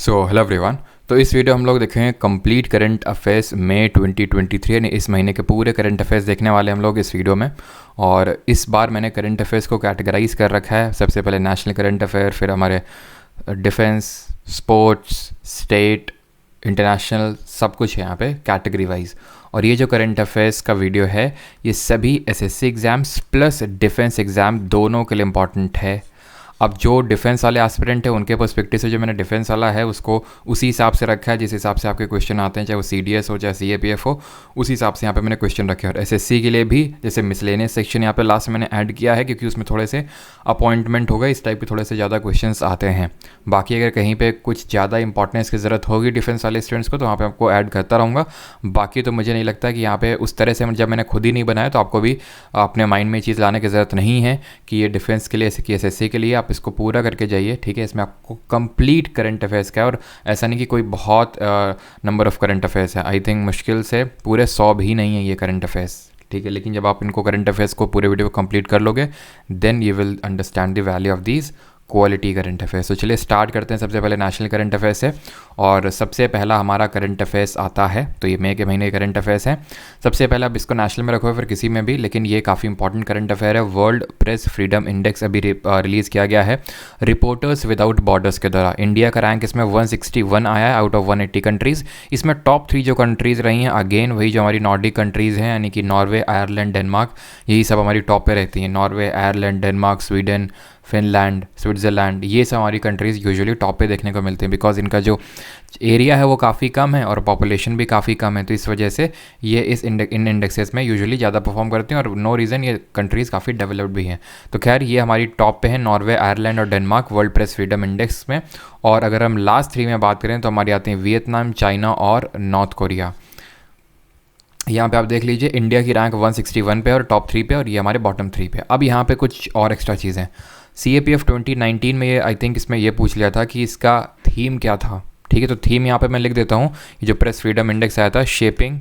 So hello everyone. तो इस video हम लोग देखेंगे कंप्लीट करंट अफेयर्स मई 2023 यानी इस महीने के पूरे करंट अफेयर्स देखने वाले हम लोग इस वीडियो में। और इस बार मैंने करंट अफेयर्स को कैटेगराइज कर रखा है। सबसे पहले नेशनल करंट अफेयर, फिर हमारे डिफेंस, स्पोर्ट्स, स्टेट, इंटरनेशनल, सब कुछ है यहाँ पे कैटेगरी वाइज। और ये जो करंट अफेयर्स का वीडियो है ये सभी SSC exams plus defence exam दोनों के लिए इम्पॉर्टेंट है। अब जो डिफेंस वाले एस्पिरेंट है उनके पर्सपेक्टिव से जो मैंने डिफेंस वाला है उसको उसी हिसाब से रखा है जिस हिसाब से आपके क्वेश्चन आते हैं, चाहे वो सीडीएस हो चाहे सीएपीएफ हो, उसी हिसाब से यहाँ पे मैंने क्वेश्चन रखे हैं। और एसएससी के लिए भी जैसे मिसलेनियस सेक्शन यहाँ पे लास्ट में मैंने ऐड किया है क्योंकि उसमें थोड़े से अपॉइंटमेंट हो गए, इस टाइप के थोड़े से ज़्यादा क्वेश्चन आते हैं। बाकी अगर कहीं पर कुछ ज़्यादा इंपॉर्टेंस की ज़रूरत होगी डिफेंस वाले स्टूडेंट्स को तो वहाँ पर आपको ऐड करता रहूँगा। बाकी तो मुझे नहीं लगता कि यहाँ पर उस तरह से जब मैंने खुद ही नहीं बनाया तो आपको भी अपने माइंड में चीज़ लाने की ज़रूरत नहीं है कि ये डिफेंस के लिए कि एसएससी के लिए आप इसको पूरा करके जाइए। ठीक है, इसमें आपको कंप्लीट करंट अफेयर्स का है और ऐसा नहीं कि कोई बहुत नंबर ऑफ करंट अफेयर्स है। आई थिंक मुश्किल से पूरे 100 भी नहीं है ये करंट अफेयर्स। ठीक है, लेकिन जब आप इनको करंट अफेयर्स को पूरे वीडियो को कंप्लीट कर लोगे then you will understand the value of these quality current affairs. तो चलिए स्टार्ट करते हैं। सबसे पहले नेशनल करंट अफेयर्स है और सबसे पहला हमारा करंट अफेयर्स आता है। तो ये मई के महीने करंट अफेयर्स हैं। सबसे पहले अब इसको नेशनल में रखो फिर किसी में भी, लेकिन ये काफ़ी इंपॉर्टेंट करंट अफेयर है। वर्ल्ड प्रेस फ्रीडम इंडेक्स अभी रिलीज़ किया गया है रिपोर्टर्स विदाउट बॉर्डर्स के द्वारा। इंडिया का रैंक इसमें 161 आया है आउट ऑफ 180 कंट्रीज़। इसमें टॉप 3 जो कंट्रीज़ रही हैं अगेन वही जो हमारी नॉर्डिक कंट्रीज़ हैं, यानी कि नॉर्वे, आयरलैंड, डेनमार्क, यही सब हमारी टॉप पे रहती हैं। Norway, Ireland, Denmark, Sweden, Finland, Switzerland, ये सब हमारी कंट्रीज़ यूजुअली टॉप पे देखने को मिलती हैं बिकॉज इनका जो एरिया है वो काफ़ी कम है और पॉपुलेशन भी काफ़ी कम है। तो इस वजह से ये इन इंडेक्सेस में यूजुअली ज़्यादा परफॉर्म करती हैं और नो रीज़न ये कंट्रीज़ काफ़ी डेवलप्ड भी हैं। तो खैर ये हमारी टॉप पे है नॉर्वे, आयरलैंड और Denmark world press freedom index में। और अगर हम लास्ट 3 में बात करें तो हमारी आती हैं वियतनाम, चाइना और नॉर्थ कोरिया। यहाँ पे आप देख लीजिए इंडिया की रैंक 161 पे और टॉप 3 पे और ये हमारे बॉटम 3 पे। अब यहाँ पे कुछ और एक्स्ट्रा चीज़ें, CAPF 2019 में ये आई थिंक इसमें ये पूछ लिया था कि इसका थीम क्या था। ठीक है, तो थीम यहाँ पे मैं लिख देता हूँ। ये जो प्रेस फ्रीडम इंडेक्स आया था shaping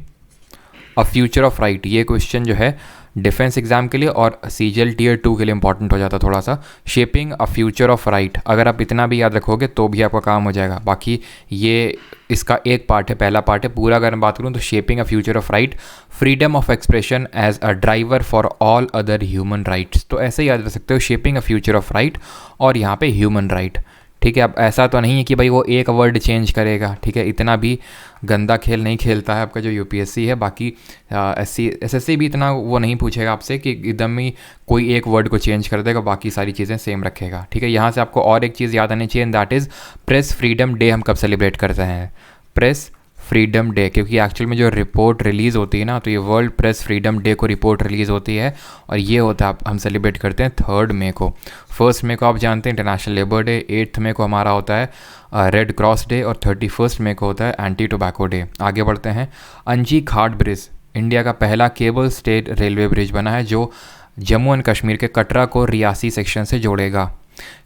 a future of right, ये क्वेश्चन जो है डिफेंस एग्जाम के लिए और सीजीएल टियर 2 के लिए इंपॉर्टेंट हो जाता थोड़ा सा। Shaping a future of right, अगर आप इतना भी याद रखोगे तो भी आपका काम हो जाएगा। बाकी ये इसका एक पार्ट है, पहला पार्ट है। पूरा अगर मैं बात करूँ तो shaping a future of right, freedom of expression as a driver for all other human rights. तो ऐसे ही याद रख सकते हो shaping a future of right और यहाँ पे ह्यूमन राइट। ठीक है, अब ऐसा तो नहीं है कि भाई वो एक वर्ड चेंज करेगा। ठीक है, इतना भी गंदा खेल नहीं खेलता है आपका जो यूपीएससी है। बाकी एसएससी भी इतना वो नहीं पूछेगा आपसे कि एकदम ही कोई एक वर्ड को चेंज कर देगा, बाकी सारी चीज़ें सेम रखेगा। ठीक है, यहाँ से आपको और एक चीज़ याद आनी चाहिए and that is press freedom day हम कब सेलिब्रेट करते हैं। प्रेस फ्रीडम डे, क्योंकि एक्चुअल में जो रिपोर्ट रिलीज़ होती है ना तो ये वर्ल्ड प्रेस फ्रीडम डे को रिपोर्ट रिलीज़ होती है और ये होता है हम सेलिब्रेट करते हैं 3 मई को। 1 मई को आप जानते हैं इंटरनेशनल लेबर डे, 8 मई को हमारा होता है रेड क्रॉस डे और 31 मई को होता है एंटी टोबैको डे। आगे बढ़ते हैं। अंजी घाट ब्रिज इंडिया का पहला केबल स्टेट रेलवे ब्रिज बना है जो जम्मू एंड कश्मीर के कटरा को रियासी सेक्शन से जोड़ेगा।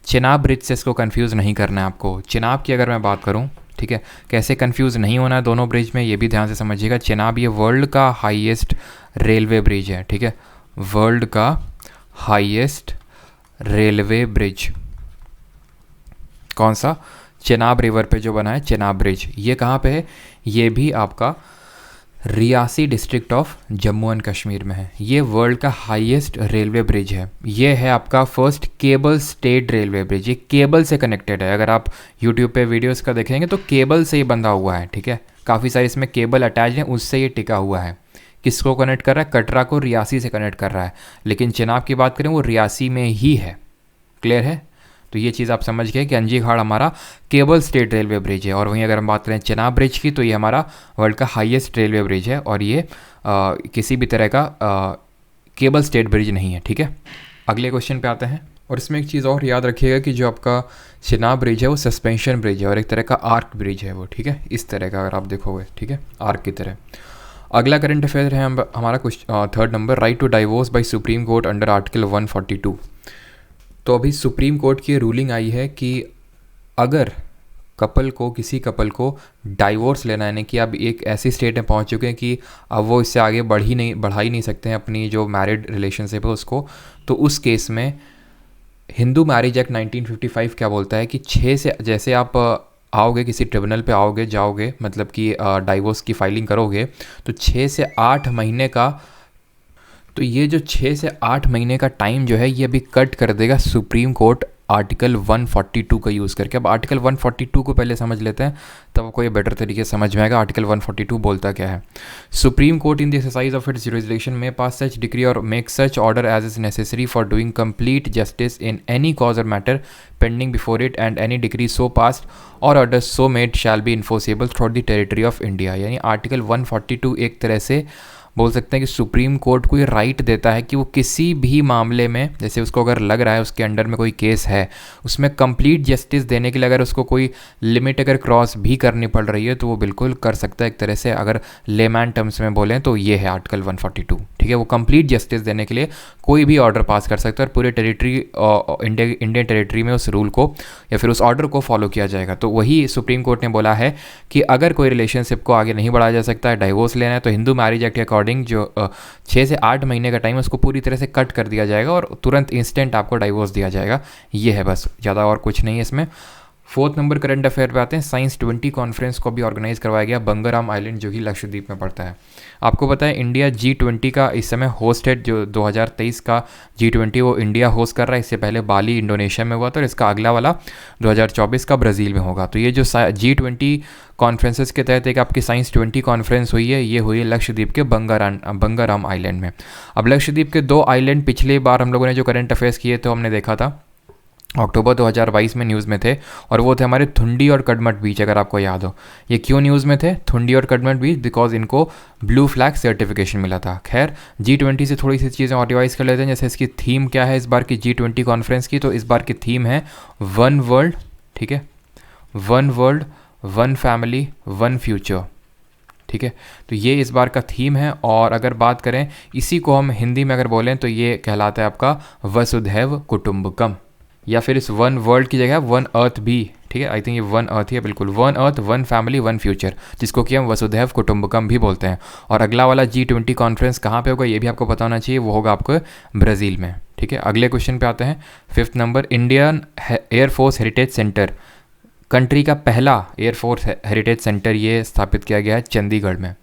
चिनाब ब्रिज से इसको कन्फ्यूज़ नहीं करना है आपको। चिनाब की अगर मैं बात करूँ, ठीक है, कैसे कंफ्यूज नहीं होना है दोनों ब्रिज में ये भी ध्यान से समझिएगा। चिनाब ये वर्ल्ड का हाईएस्ट रेलवे ब्रिज है। ठीक है, वर्ल्ड का हाईएस्ट रेलवे ब्रिज कौन सा? चिनाब रिवर पे जो बना है चिनाब ब्रिज। ये कहाँ पे है? ये भी आपका Reasi district of Jammu and Kashmir में है। ये वर्ल्ड का हाईएस्ट रेलवे ब्रिज है। ये है आपका first cable stayed railway bridge. ये केबल से कनेक्टेड है। अगर आप यूट्यूब पे वीडियोस का देखेंगे तो केबल से ही बंधा हुआ है। ठीक है, काफ़ी सारे इसमें केबल अटैच हैं, उससे ये टिका हुआ है। किसको कनेक्ट कर रहा है? कटरा को रियासी से कनेक्ट कर रहा है। लेकिन चिनाब की बात करें वो रियासी में ही है। क्लियर है? तो ये चीज़ आप समझ गए कि अंजी घाट हमारा केबल स्टेट रेलवे ब्रिज है। और वहीं अगर हम बात करें चिनाब ब्रिज की तो ये हमारा वर्ल्ड का हाईएस्ट रेलवे ब्रिज है और ये किसी भी तरह का केबल स्टेट ब्रिज नहीं है। ठीक है, अगले क्वेश्चन पे आते हैं। और इसमें एक चीज़ और याद रखिएगा कि जो आपका चिनाब ब्रिज है वो सस्पेंशन ब्रिज है और एक तरह का आर्क ब्रिज है वो। ठीक है, इस तरह का अगर आप देखोगे, ठीक है, आर्क की तरह। अगला करंट अफेयर है हमारा 3rd नंबर, right to divorce by supreme court under article 142। तो अभी सुप्रीम कोर्ट की रूलिंग आई है कि अगर किसी कपल को डाइवोर्स लेना है, यानी कि अब एक ऐसी स्टेट में पहुंच चुके हैं कि अब वो इससे आगे बढ़ा ही नहीं सकते हैं अपनी जो मैरिड रिलेशनशिप है उसको, तो उस केस में हिंदू मैरिज एक्ट 1955 क्या बोलता है कि 6 से, जैसे आप आओगे, किसी ट्रिब्यूनल पे आओगे, जाओगे, मतलब कि डाइवोर्स की फाइलिंग करोगे, तो 6 से 8 महीने का, तो ये जो 6 से 8 महीने का टाइम जो है ये अभी कट कर देगा सुप्रीम कोर्ट आर्टिकल 142 का यूज़ करके। अब आर्टिकल 142 को पहले समझ लेते हैं, तब आपको ये बेटर तरीके से समझ में आएगा आर्टिकल 142 बोलता क्या है। Supreme Court in the exercise of its jurisdiction में पास सच डिक्री और make such order as is necessary for doing complete justice in any cause और matter pending before it, and any decree so passed और order so made shall be enforceable through the territory of India. यानी article 142 एक तरह से बोल सकते हैं कि सुप्रीम कोर्ट को ये राइट देता है कि वो किसी भी मामले में, जैसे उसको अगर लग रहा है उसके अंडर में कोई केस है, उसमें कंप्लीट जस्टिस देने के लिए अगर उसको कोई लिमिट अगर क्रॉस भी करनी पड़ रही है तो वो बिल्कुल कर सकता है। एक तरह से अगर लेमैन टर्म्स में बोलें तो ये है आर्टिकल 142, ठीक है। वो कंप्लीट जस्टिस देने के लिए कोई भी ऑर्डर पास कर सकता है और पूरे टेरिटरी, इंडियन टेरिटरी में उस रूल को या फिर उस ऑर्डर को फॉलो किया जाएगा। तो वही सुप्रीम कोर्ट ने बोला है कि अगर कोई रिलेशनशिप को आगे नहीं बढ़ाया जा सकता है, डाइवोर्स लेना है, तो हिंदू मैरिज एक्ट के अकॉर्डिंग जो 6 से 8 महीने का टाइम उसको पूरी तरह से कट कर दिया जाएगा और तुरंत इंस्टेंट आपको डाइवोर्स दिया जाएगा। ये है बस, ज़्यादा और कुछ नहीं है इसमें। 4th नंबर करंट अफेयर पे आते हैं। साइंस 20 कॉन्फ्रेंस को भी ऑर्गेनाइज करवाया गया बंगराम आइलैंड, जो कि लक्षद्वीप में पड़ता है। आपको पता है इंडिया G20 का इस समय होस्ट है। जो 2023 का G20 वो इंडिया होस्ट कर रहा है। इससे पहले बाली इंडोनेशिया में हुआ था और इसका अगला वाला 2024 का ब्राज़ील में होगा। तो ये जो G20 कॉन्फ्रेंसेस के तहत एक आपकी साइंस 20 कॉन्फ्रेंस हुई है, ये हुई है लक्षद्वीप के बंगाराम आइलैंड में। अब लक्षद्वीप के 2 आइलैंड पिछली बार हम लोगों ने जो करंट अफेयर्स किए तो हमने देखा था अक्टूबर 2022 में न्यूज़ में थे, और वो थे हमारे थुंडी और कड़मट बीच, अगर आपको याद हो। ये क्यों न्यूज़ में थे थुंडी और कड़मट बीच? बिकॉज इनको ब्लू फ्लैग सर्टिफिकेशन मिला था। खैर G20 से थोड़ी सी चीज़ें और रिवाइज कर लेते हैं। जैसे इसकी थीम क्या है इस बार की G20 कॉन्फ्रेंस की, तो इस बार की थीम है वन वर्ल्ड, ठीक है, one world, one family, one future, ठीक है। तो ये इस बार का थीम है। और अगर बात करें इसी को हम हिंदी में अगर बोलें तो ये कहलाता है आपका वसुधैव कुटुंबकम, या फिर इस वन वर्ल्ड की जगह वन अर्थ भी, ठीक है। आई थिंक ये वन अर्थ ही है, बिल्कुल, one earth, one family, one future, जिसको कि हम वसुधैव कुटुंबकम भी बोलते हैं। और अगला वाला G20 कॉन्फ्रेंस कहाँ पे होगा ये भी आपको पता होना चाहिए, वो होगा आपको ब्राज़ील में, ठीक है। अगले क्वेश्चन पे आते हैं। 5th number, Indian air force heritage centre, country का पहला एयरफोर्स हेरिटेज सेंटर ये स्थापित किया गया है चंडीगढ़ में।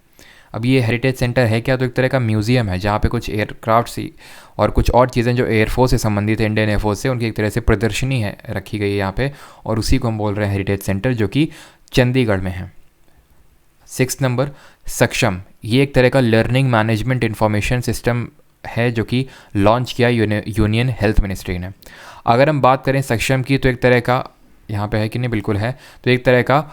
अब ये हेरिटेज सेंटर है क्या? तो एक तरह का म्यूज़ियम है जहाँ पे कुछ एयरक्राफ्ट और कुछ और चीज़ें जो एयरफोर्स से संबंधित है, इंडियन एयरफोर्स से, उनकी एक तरह से प्रदर्शनी है रखी गई है यहाँ पे, और उसी को हम बोल रहे हैं हेरिटेज सेंटर, जो कि चंडीगढ़ में है। 6th नंबर, सक्षम, ये एक तरह का लर्निंग मैनेजमेंट इंफॉर्मेशन सिस्टम है जो कि लॉन्च किया यूनियन हेल्थ मिनिस्ट्री ने। अगर हम बात करें सक्षम की तो एक तरह का, यहाँ पे है कि नहीं, बिल्कुल है, तो एक तरह का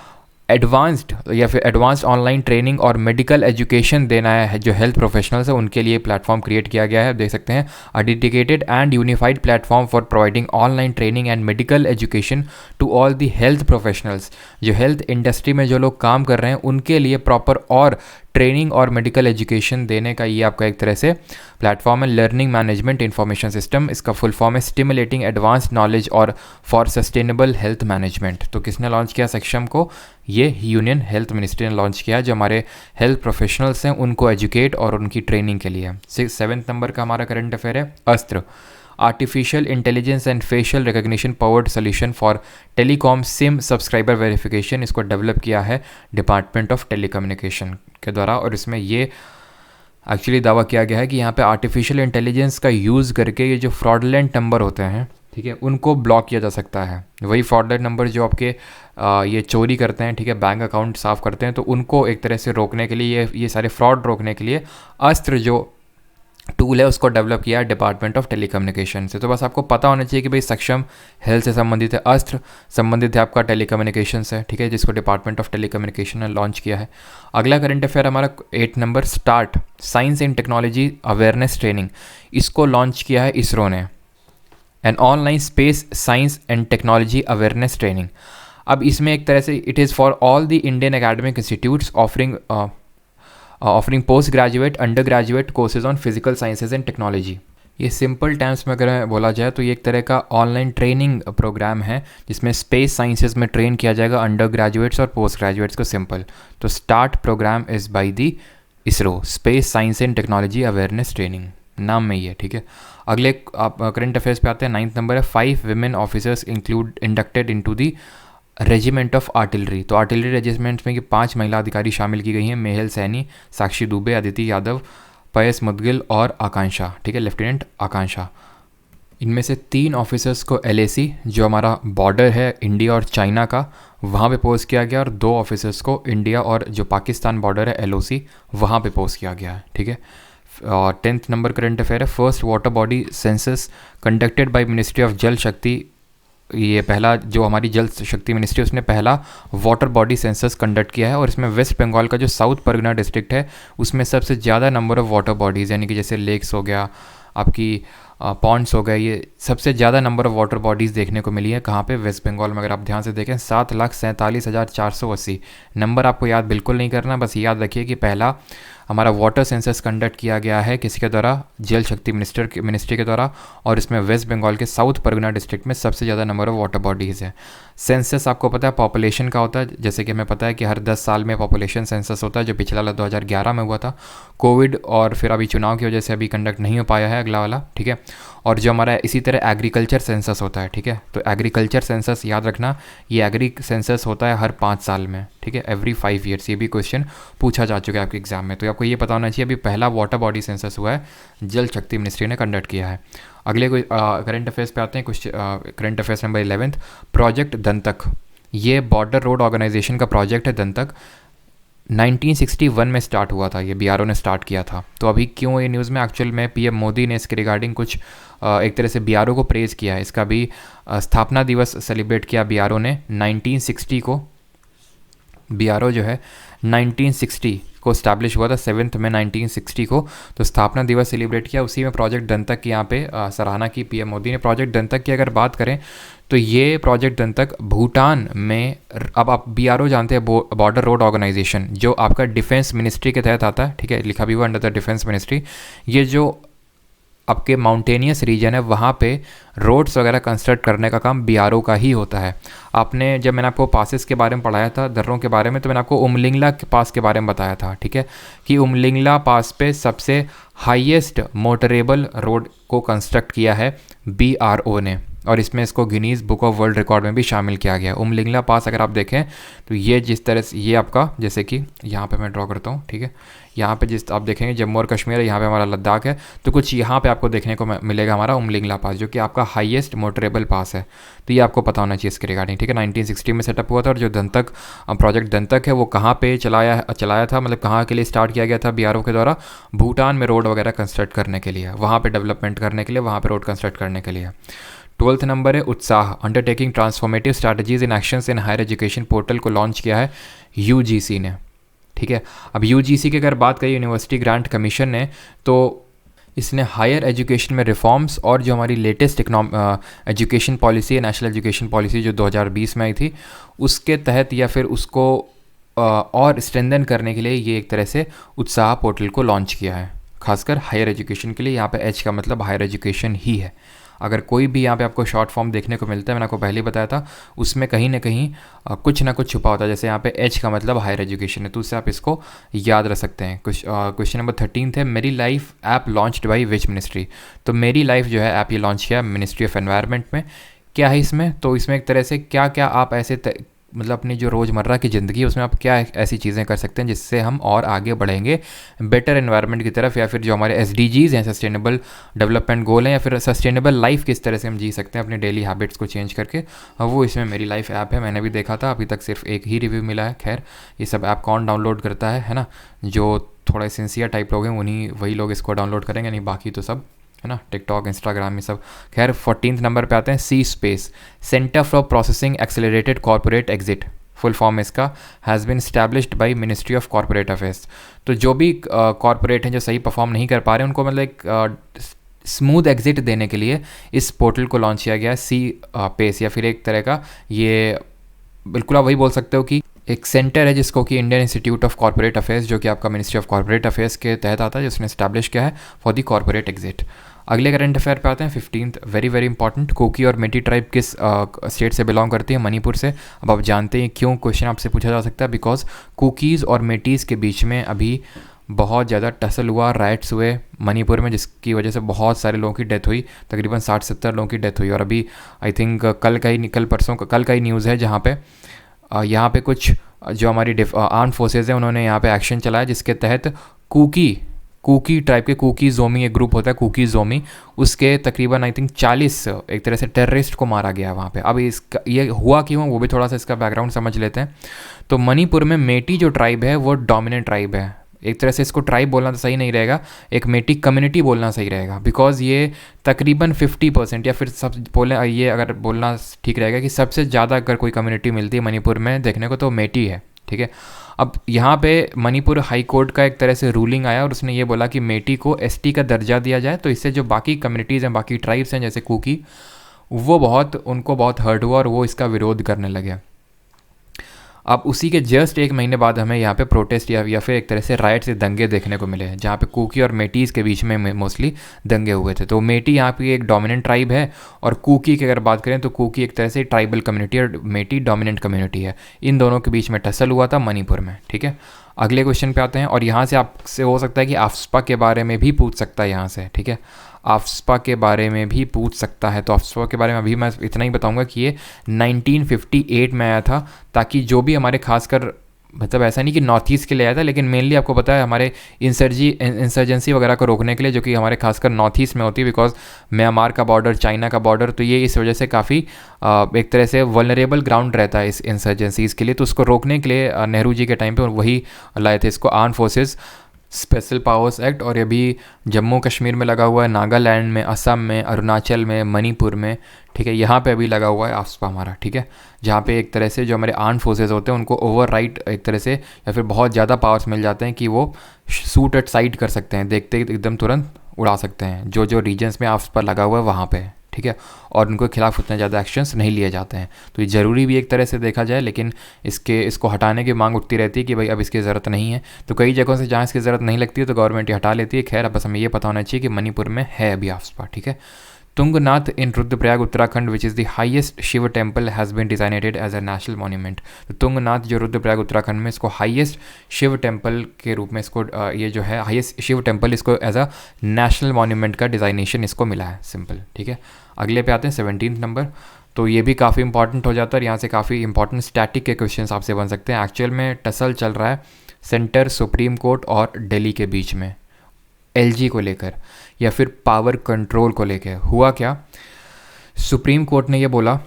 एडवांस्ड या फिर एडवांस्ड ऑनलाइन ट्रेनिंग और मेडिकल एजुकेशन देना है जो हेल्थ प्रोफेशनल्स है उनके लिए प्लेटफॉर्म क्रिएट किया गया है। देख सकते हैं, a dedicated and unified platform for providing online training and medical education to all the health professionals. जो हेल्थ इंडस्ट्री में जो लोग काम कर रहे हैं उनके लिए प्रॉपर और ट्रेनिंग और मेडिकल एजुकेशन देने का ये आपका एक तरह से प्लेटफॉर्म है। लर्निंग मैनेजमेंट इंफॉर्मेशन सिस्टम, इसका फुल फॉर्म है स्टिमुलेटिंग एडवांस्ड नॉलेज और फॉर सस्टेनेबल हेल्थ मैनेजमेंट। तो किसने लॉन्च किया सक्षम को? ये यूनियन हेल्थ मिनिस्ट्री ने लॉन्च किया, जो हमारे हेल्थ प्रोफेशनल्स हैं उनको एजुकेट और उनकी ट्रेनिंग के लिए। 7th नंबर का हमारा करंट अफेयर है अस्त्र, artificial intelligence and facial recognition powered solution for telecom SIM subscriber verification. इसको डेवलप किया है डिपार्टमेंट ऑफ टेलीकम्युनिकेशन के द्वारा, और इसमें ये एक्चुअली दावा किया गया है कि यहाँ पे आर्टिफिशियल इंटेलिजेंस का यूज़ करके ये जो फ्रॉडलेंट नंबर होते हैं, ठीक है, उनको ब्लॉक किया जा सकता है। वही फ्रॉडलेंट नंबर जो आपके ये चोरी करते हैं, ठीक है, बैंक अकाउंट साफ़ करते हैं, तो उनको एक तरह से रोकने के लिए, ये सारे फ्रॉड रोकने के लिए अस्त्र जो टूल है उसको डेवलप किया है डिपार्टमेंट ऑफ टेलीकम्युनिकेशन से। तो बस आपको पता होना चाहिए कि भाई सक्षम हेल्थ से संबंधित है, अस्त्र संबंधित है आपका टेलीकम्युनिकेशन से, ठीक है, जिसको डिपार्टमेंट ऑफ टेलीकम्युनिकेशन ने लॉन्च किया है। अगला करंट अफेयर हमारा 8 number, start science and technology awareness training, इसको लॉन्च किया है इसरो ने, an online space science and technology awareness training. अब इसमें एक तरह से it is for all the Indian academic institutes offering post graduate under graduate courses on physical sciences and technology. ये सिंपल टर्म्स में अगर बोला जाए तो ये एक तरह का ऑनलाइन ट्रेनिंग प्रोग्राम है जिसमें स्पेस साइंसेज में ट्रेन किया जाएगा अंडर ग्रेजुएट्स और पोस्ट ग्रेजुएट्स को। सिंपल, तो start programme is by the ISRO, space science and technology awareness training, नाम में ही है, ठीक है। अगले आप करंट अफेयर्स पे आते हैं। 9th नंबर है, 5 women officers include inducted into the regiment of artillery. तो आर्टिलरी रेजिमेंट में कि 5 महिला अधिकारी शामिल की गई हैं, मेहल सैनी, साक्षी दुबे, अदिति यादव, पयस मुदगिल और आकांक्षा, ठीक है, लेफ्टिनेंट आकांक्षा। इनमें से 3 ऑफिसर्स को LAC जो हमारा बॉर्डर है इंडिया और चाइना का, वहाँ पे पोस्ट किया गया, और 2 ऑफिसर्स को इंडिया और जो पाकिस्तान बॉर्डर है LOC वहाँ पे पोस्ट किया गया है, ठीक है। और 10th नंबर करंट अफेयर है, first water body census conducted by ministry of जल शक्ति। ये पहला जो हमारी जल शक्ति मिनिस्ट्री उसने पहला वाटर बॉडी सेंसस कंडक्ट किया है, और इसमें वेस्ट बंगाल का जो साउथ परगना डिस्ट्रिक्ट है उसमें सबसे ज़्यादा नंबर ऑफ़ वाटर बॉडीज़, यानी कि जैसे लेक्स हो गया, आपकी पॉन्ड्स हो गए, ये सबसे ज़्यादा नंबर ऑफ़ वाटर बॉडीज़ देखने को मिली है कहाँ पे, वेस्ट बंगाल में। अगर आप ध्यान से देखें 7,47,480 नंबर आपको याद बिल्कुल नहीं करना, बस याद रखिए कि पहला हमारा वाटर सेंसस कंडक्ट किया गया है किसके द्वारा, जल शक्ति मिनिस्ट्री के द्वारा, और इसमें वेस्ट बंगाल के साउथ परगना डिस्ट्रिक्ट में सबसे ज़्यादा नंबर ऑफ़ वाटर बॉडीज़ है। सेंसस आपको पता है पॉपुलेशन का होता है, जैसे कि हमें पता है कि हर 10 साल में पॉपुलेशन सेंसस होता है, जो पिछला वाला 2011 में हुआ था। कोविड और फिर अभी चुनाव की वजह से अभी कंडक्ट नहीं हो पाया है अगला वाला, ठीक है। और जो हमारा इसी तरह एग्रीकल्चर सेंसस होता है, ठीक है। तो एग्रीकल्चर सेंसस याद रखना, ये एग्री सेंसस होता है हर 5 साल में, ठीक है, एवरी 5 ईयर्स। ये भी क्वेश्चन पूछा जा चुका है आपके एग्जाम में, तो आपको ये पता होना चाहिए अभी पहला वाटर बॉडी सेंसस हुआ है, जल शक्ति मिनिस्ट्री ने कंडक्ट किया है। अगले कोई करंट अफेयर्स पे आते हैं, कुछ करंट अफेयर्स नंबर 11, प्रोजेक्ट दंतक। ये बॉर्डर रोड ऑर्गेनाइजेशन का प्रोजेक्ट है दंतक, 1961 में स्टार्ट हुआ था, ये BRO ने स्टार्ट किया था। तो अभी क्यों ये न्यूज़ में, एक्चुअल में PM मोदी ने इसके रिगार्डिंग कुछ एक तरह से BRO को प्रेज़ किया है। इसका भी स्थापना दिवस सेलिब्रेट किया BRO ने 1960 को। BRO जो है 1960 को स्टैब्लिश हुआ था, 7 मई 1960 को, तो स्थापना दिवस सेलिब्रेट किया। उसी में प्रोजेक्ट दंतक की यहाँ पे सराहना की PM मोदी ने। प्रोजेक्ट दंतक की अगर बात करें तो ये प्रोजेक्ट दंतक भूटान में, अब आप BRO जानते हैं बॉर्डर रोड ऑर्गेनाइजेशन, जो आपका डिफेंस मिनिस्ट्री के तहत आता है, ठीक है, लिखा भी हुआ अंडर द डिफेंस मिनिस्ट्री। ये जो आपके माउंटेनियस रीजन है वहाँ पे रोड्स वगैरह कंस्ट्रक्ट करने का काम BRO का ही होता है। आपने जब मैंने आपको पासेस के बारे में पढ़ाया था, दर्रों के बारे में, तो मैंने आपको उमलिंगला के पास के बारे में बताया था, ठीक है, कि उमलिंगला पास पे सबसे हाईएस्ट मोटरेबल रोड को कंस्ट्रक्ट किया है BRO ने, और इसमें इसको Guinness book of world record में भी शामिल किया गया। उमलिंगला पास अगर आप देखें तो ये जिस तरह से, ये आपका जैसे कि यहाँ पे मैं ड्रॉ करता हूँ, ठीक है, यहाँ पे जिस आप देखेंगे जम्मू और कश्मीर है, यहाँ पे हमारा लद्दाख है, तो कुछ यहाँ पे आपको देखने को मिलेगा हमारा उमलिंगला पास, जो कि आपका हाईएस्ट मोटरेबल पास है। तो ये आपको पता होना चाहिए इसके रिगार्डिंग, ठीक है। 1960 में सेटअप हुआ था, और जो दंतक प्रोजेक्ट दंतक है वो कहाँ पे चलाया था, मतलब कहाँ के लिए स्टार्ट किया गया था BRO के द्वारा, भूटान में रोड वगैरह कंस्ट्रक्ट करने के लिए, वहाँ पर डेवलपमेंट करने के लिए, वहाँ पर रोड कंस्ट्रक्ट करने के लिए। 12th नंबर है उत्साह, undertaking transformative strategies in actions in higher education portal को लॉन्च किया है UGC ने, ठीक है। अब UGC की अगर बात करें, यूनिवर्सिटी ग्रांट कमीशन ने, तो इसने हायर एजुकेशन में रिफॉर्म्स और जो हमारी लेटेस्ट एजुकेशन पॉलिसी है, नेशनल एजुकेशन पॉलिसी जो 2020 में आई थी, उसके तहत या फिर उसको और स्ट्रेंथन करने के लिए ये एक तरह से उत्साह पोर्टल को लॉन्च किया है, खासकर हायर एजुकेशन के लिए। यहाँ पे H का मतलब हायर एजुकेशन ही है। अगर कोई भी यहाँ पे आपको शॉर्ट फॉर्म देखने को मिलता है, मैंने आपको पहले बताया था, उसमें कहीं ना कहीं कुछ ना कुछ छुपा होता है। जैसे यहाँ पे H का मतलब हायर एजुकेशन है, तो उससे आप इसको याद रख सकते हैं। क्वेश्चन नंबर 13 है, मेरी life app launched by which ministry. तो मेरी लाइफ जो है ऐप ये लॉन्च किया मिनिस्ट्री ऑफ एनवायरनमेंट में। क्या है इसमें, तो इसमें एक तरह से क्या क्या आप ऐसे मतलब अपनी जो रोज़मर्रा की ज़िंदगी है उसमें आप क्या ऐसी चीज़ें कर सकते हैं जिससे हम और आगे बढ़ेंगे बेटर एनवायरनमेंट की तरफ, या फिर जो हमारे SDGs हैं, सस्टेनेबल डेवलपमेंट गोल हैं, या फिर सस्टेनेबल लाइफ किस तरह से हम जी सकते हैं अपने डेली हैबिट्स को चेंज करके, वो इसमें मेरी लाइफ ऐप है। मैंने भी देखा था, अभी तक सिर्फ एक ही रिव्यू मिला है। खैर, ये सब ऐप कौन डाउनलोड करता है ना, जो थोड़ा सिंसियर टाइप लोग हैं वही लोग इसको डाउनलोड करेंगे, नहीं बाकी तो सब है ना, टिकटॉक, इंस्टाग्राम में सब। खैर 14th नंबर पे आते हैं, C space, centre for processing accelerated corporate exit, full form इसका, has been established by ministry of corporate affairs. तो जो भी कॉर्पोरेट हैं जो सही परफॉर्म नहीं कर पा रहे हैं, उनको मतलब एक स्मूथ एग्जिट देने के लिए इस पोर्टल को लॉन्च किया गया है, सी पेस, या फिर एक तरह का ये बिल्कुल आप वही बोल सकते हो कि एक सेंटर है जिसको कि Indian institute of corporate affairs, जो कि आपका मिनिस्ट्री ऑफ कॉर्पोरेट अफेयर्स के तहत आता है, जिसने स्टैब्लिश किया है फॉर द कॉर्पोरेट एग्जिट। अगले करंट अफेयर पे आते हैं 15th, very very important, Kuki और मेटी ट्राइब किस स्टेट से बिलोंग करती है, मणिपुर से। अब आप जानते हैं क्यों, क्वेश्चन आपसे पूछा जा सकता है, बिकॉज कुकीज़ और मेटीज़ के बीच में अभी बहुत ज़्यादा टसल हुआ, राइट्स हुए मणिपुर में, जिसकी वजह से बहुत सारे लोगों की डेथ हुई, तकरीबन 60-70 लोगों की डेथ हुई। और अभी आई थिंक कल का ही न्यूज़ है जहाँ पे यहाँ पे कुछ जो हमारी आर्म फोर्सेज हैं उन्होंने यहाँ पे एक्शन चलाया, जिसके तहत कुकी ट्राइब के कुकी जोमी एक ग्रुप होता है कुकी जोमी, उसके तकरीबन आई थिंक 40 एक तरह से टेररिस्ट को मारा गया वहाँ पे। अब इसका ये हुआ क्यों, वो भी थोड़ा सा इसका बैकग्राउंड समझ लेते हैं। तो मणिपुर में मेटी जो ट्राइब है वो डोमिनेंट ट्राइब है। एक तरह से इसको ट्राइब बोलना तो सही नहीं रहेगा, एक मेटी कम्युनिटी बोलना सही रहेगा, बिकॉज ये तकरीबन 50% या फिर सब बोले, ये अगर बोलना ठीक रहेगा कि सबसे ज़्यादा अगर कोई कम्युनिटी मिलती है मणिपुर में देखने को तो मेटी है, ठीक है। अब यहाँ पे मणिपुर हाई कोर्ट का एक तरह से रूलिंग आया और उसने ये बोला कि मेटी को एसटी का दर्जा दिया जाए, तो इससे जो बाकी कम्युनिटीज़ हैं, बाकी ट्राइब्स हैं जैसे कुकी, वो उनको बहुत हर्ट हुआ और वो इसका विरोध करने लगे। अब उसी के जस्ट एक महीने बाद हमें यहाँ पे प्रोटेस्ट या फिर एक तरह से राइट से दंगे देखने को मिले, जहाँ पे कुकी और मेटीज़ के बीच में मोस्टली दंगे हुए थे। तो मेटी यहाँ पे एक डोमिनेंट ट्राइब है और कुकी की अगर बात करें तो कुकी एक तरह से ट्राइबल कम्युनिटी और मेटी डोमिनेंट कम्युनिटी है। इन दोनों के बीच में टसल हुआ था मणिपुर में, ठीक है। अगले क्वेश्चन पे आते हैं और यहाँ से आपसे हो सकता है कि आफ्सपा के बारे में भी पूछ सकता है यहाँ से, ठीक है। आफ्सपा के बारे में भी पूछ सकता है। तो आफ्सपा के बारे में अभी मैं इतना ही बताऊंगा कि ये 1958 में आया था, ताकि जो भी हमारे खासकर मतलब ऐसा नहीं कि नॉर्थ ईस्ट के लिए आया था, लेकिन मेनली आपको पता है हमारे इंसर्जेंसी वगैरह को रोकने के लिए, जो कि हमारे खासकर नॉर्थ ईस्ट में होती है, बिकॉज म्यांमार का बॉर्डर, चाइना का बॉर्डर, तो ये इस वजह से काफ़ी एक तरह से वल्नरेबल ग्राउंड रहता है इस इंसर्जेंसीज़ के लिए। तो उसको रोकने के लिए नेहरू जी के टाइम पे वही लाए थे इसको, arm forces special powers act. और ये भी जम्मू कश्मीर में लगा हुआ है, नागालैंड में, असम में, अरुणाचल में, मणिपुर में, ठीक है। यहाँ पे अभी लगा हुआ है आफ्सपा हमारा, ठीक है, जहाँ पे एक तरह से जो हमारे आर्म फोर्सेस होते हैं उनको ओवरराइट एक तरह से या फिर बहुत ज़्यादा पावर्स मिल जाते हैं कि वो शूट एट साइट कर सकते हैं, देखते ही एकदम तुरंत उड़ा सकते हैं जो जो रीजन्स में आफ्सपा लगा हुआ है वहाँ पे, ठीक है। और उनके खिलाफ उतने ज़्यादा एक्शंस नहीं लिए जाते हैं। तो ये ज़रूरी भी एक तरह से देखा जाए, लेकिन इसको हटाने की मांग उठती रहती है कि भाई अब इसकी ज़रूरत नहीं है। तो कई जगहों से जहाँ इसकी ज़रूरत नहीं लगती है तो गवर्नमेंट ये हटा लेती है। खैर, अब बस हमें ये पता होना चाहिए कि मणिपुर में है अभी आफ्सपा, ठीक है। Tungnath in Rudraprayag Uttarakhand which is the highest Shiva temple has been designated as a national monument. तो तुंगनाथ जो रुद्रप्रयाग उत्तराखंड में, इसको हाईएस्ट शिव टेम्पल के रूप में इसको ये जो है हाईएस्ट शिव टेम्पल, इसको एज अ नेशनल मॉन्यूमेंट का डिजाइनेशन इसको मिला है, सिंपल, ठीक है। अगले पे आते हैं 17 नंबर। तो ये भी काफ़ी इंपॉर्टेंट हो जाता है और यहाँ से काफ़ी इंपॉर्टेंट स्टैटिक के क्वेश्चंस आपसे बन सकते हैं। एक्चुअल में टसल चल रहा है सेंटर, सुप्रीम कोर्ट और दिल्ली के बीच में, एलजी को लेकर या फिर पावर कंट्रोल को लेकर। हुआ क्या, सुप्रीम कोर्ट ने ये बोला,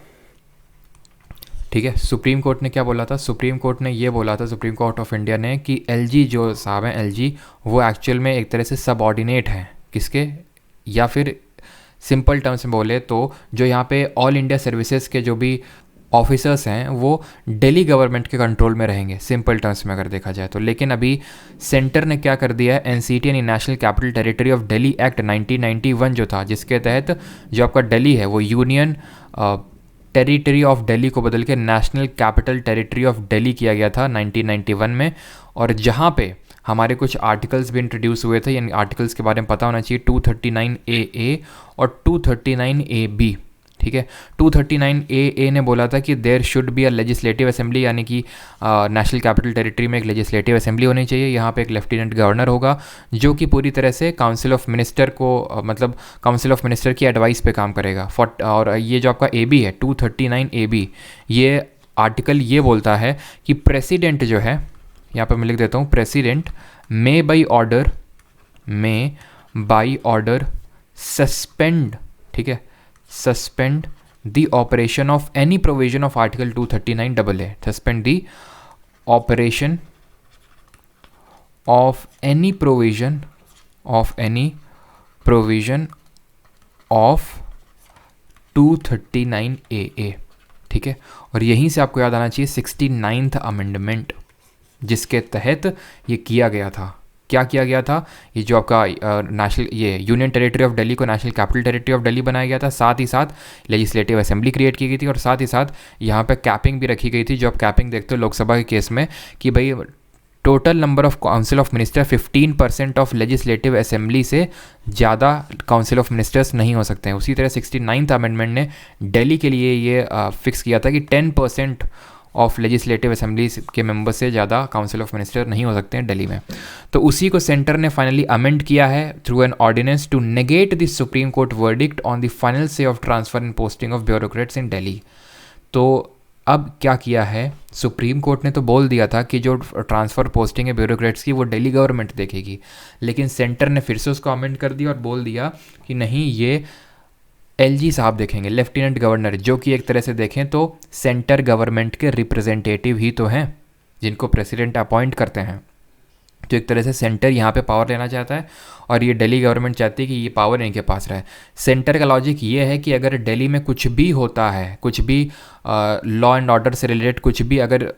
ठीक है, सुप्रीम कोर्ट ने क्या बोला था, सुप्रीम कोर्ट ने ये बोला था, सुप्रीम कोर्ट ऑफ इंडिया ने, कि एलजी जो साहब हैं, एलजी वो एक्चुअल में एक तरह से सबऑर्डिनेट है किसके, या फिर सिंपल टर्म्स में बोले तो जो यहाँ पे ऑल इंडिया सर्विसेज के जो भी ऑफिसर्स हैं वो दिल्ली गवर्नमेंट के कंट्रोल में रहेंगे, सिंपल टर्म्स में अगर देखा जाए तो। लेकिन अभी सेंटर ने क्या कर दिया है, एनसीटी यानी national capital territory of Delhi act 1991 जो था, जिसके तहत जो आपका दिल्ली है वो यूनियन टेरिटरी ऑफ दिल्ली को बदल के national capital territory of Delhi किया गया था 1991 में। और जहाँ पे हमारे कुछ आर्टिकल्स भी इंट्रोड्यूस हुए थे, यानी आर्टिकल्स के बारे में पता होना चाहिए, 239AA और 239AB, ठीक है। 239AA ने बोला था कि there should be a legislative assembly, यानी कि नेशनल कैपिटल टेरिटरी में एक लेजिस्लेटिव असेंबली होनी चाहिए। यहाँ पे एक लेफ्टिनेंट गवर्नर होगा जो कि पूरी तरह से काउंसिल ऑफ मिनिस्टर को मतलब काउंसिल ऑफ मिनिस्टर की एडवाइस पे काम करेगा। और ये जो आपका AB है 239AB, ये आर्टिकल ये बोलता है कि प्रेसिडेंट जो है, यहाँ पर मैं लिख देता हूँ, president may by order suspend, ठीक है, suspend the operation of any provision of article 239AA, suspend the operation of any provision of 239AA, ठीक है। और यहीं से आपको याद आना चाहिए 69th अमेंडमेंट, जिसके तहत ये किया गया था। क्या किया गया था, ये जो आपका ये यूनियन टेरिटरी ऑफ दिल्ली को national capital territory of Delhi बनाया गया था, साथ ही साथ लेजिस्लेटिव असेंबली क्रिएट की गई थी और साथ ही साथ यहाँ पे कैपिंग भी रखी गई थी। जो आप कैपिंग देखते हो लोकसभा के केस में कि भाई total number of council of minister 15% of legislative assembly से ज़्यादा काउंसिल ऑफ मिनिस्टर्स नहीं हो सकते हैं। उसी तरह 69th अमेंडमेंट ने दिल्ली के लिए ये फिक्स किया था कि 10% ऑफ लेजिस्लेटिव असेंबली के मेंबर से ज़्यादा काउंसिल ऑफ मिनिस्टर नहीं हो सकते हैं दिल्ली में। तो उसी को सेंटर ने फाइनली अमेंड किया है through an ordinance to negate the Supreme Court verdict on the final say of transfer and posting of bureaucrats in Delhi. तो अब क्या किया है, सुप्रीम कोर्ट ने तो बोल दिया था कि जो ट्रांसफ़र पोस्टिंग है ब्यूरोक्रेट्स की वो दिल्ली गवर्नमेंट देखेगी, लेकिन सेंटर ने फिर से उसको अमेंड कर दिया और बोल दिया कि नहीं, ये एलजी साहब देखेंगे, लेफ्टिनेंट गवर्नर, जो कि एक तरह से देखें तो सेंटर गवर्नमेंट के रिप्रेजेंटेटिव ही तो हैं जिनको प्रेसिडेंट अपॉइंट करते हैं। तो एक तरह से सेंटर यहाँ पे पावर लेना चाहता है और ये दिल्ली गवर्नमेंट चाहती है कि ये पावर इनके पास रहे। सेंटर का लॉजिक ये है कि अगर दिल्ली में कुछ भी होता है, कुछ भी लॉ एंड ऑर्डर से रिलेटेड कुछ भी अगर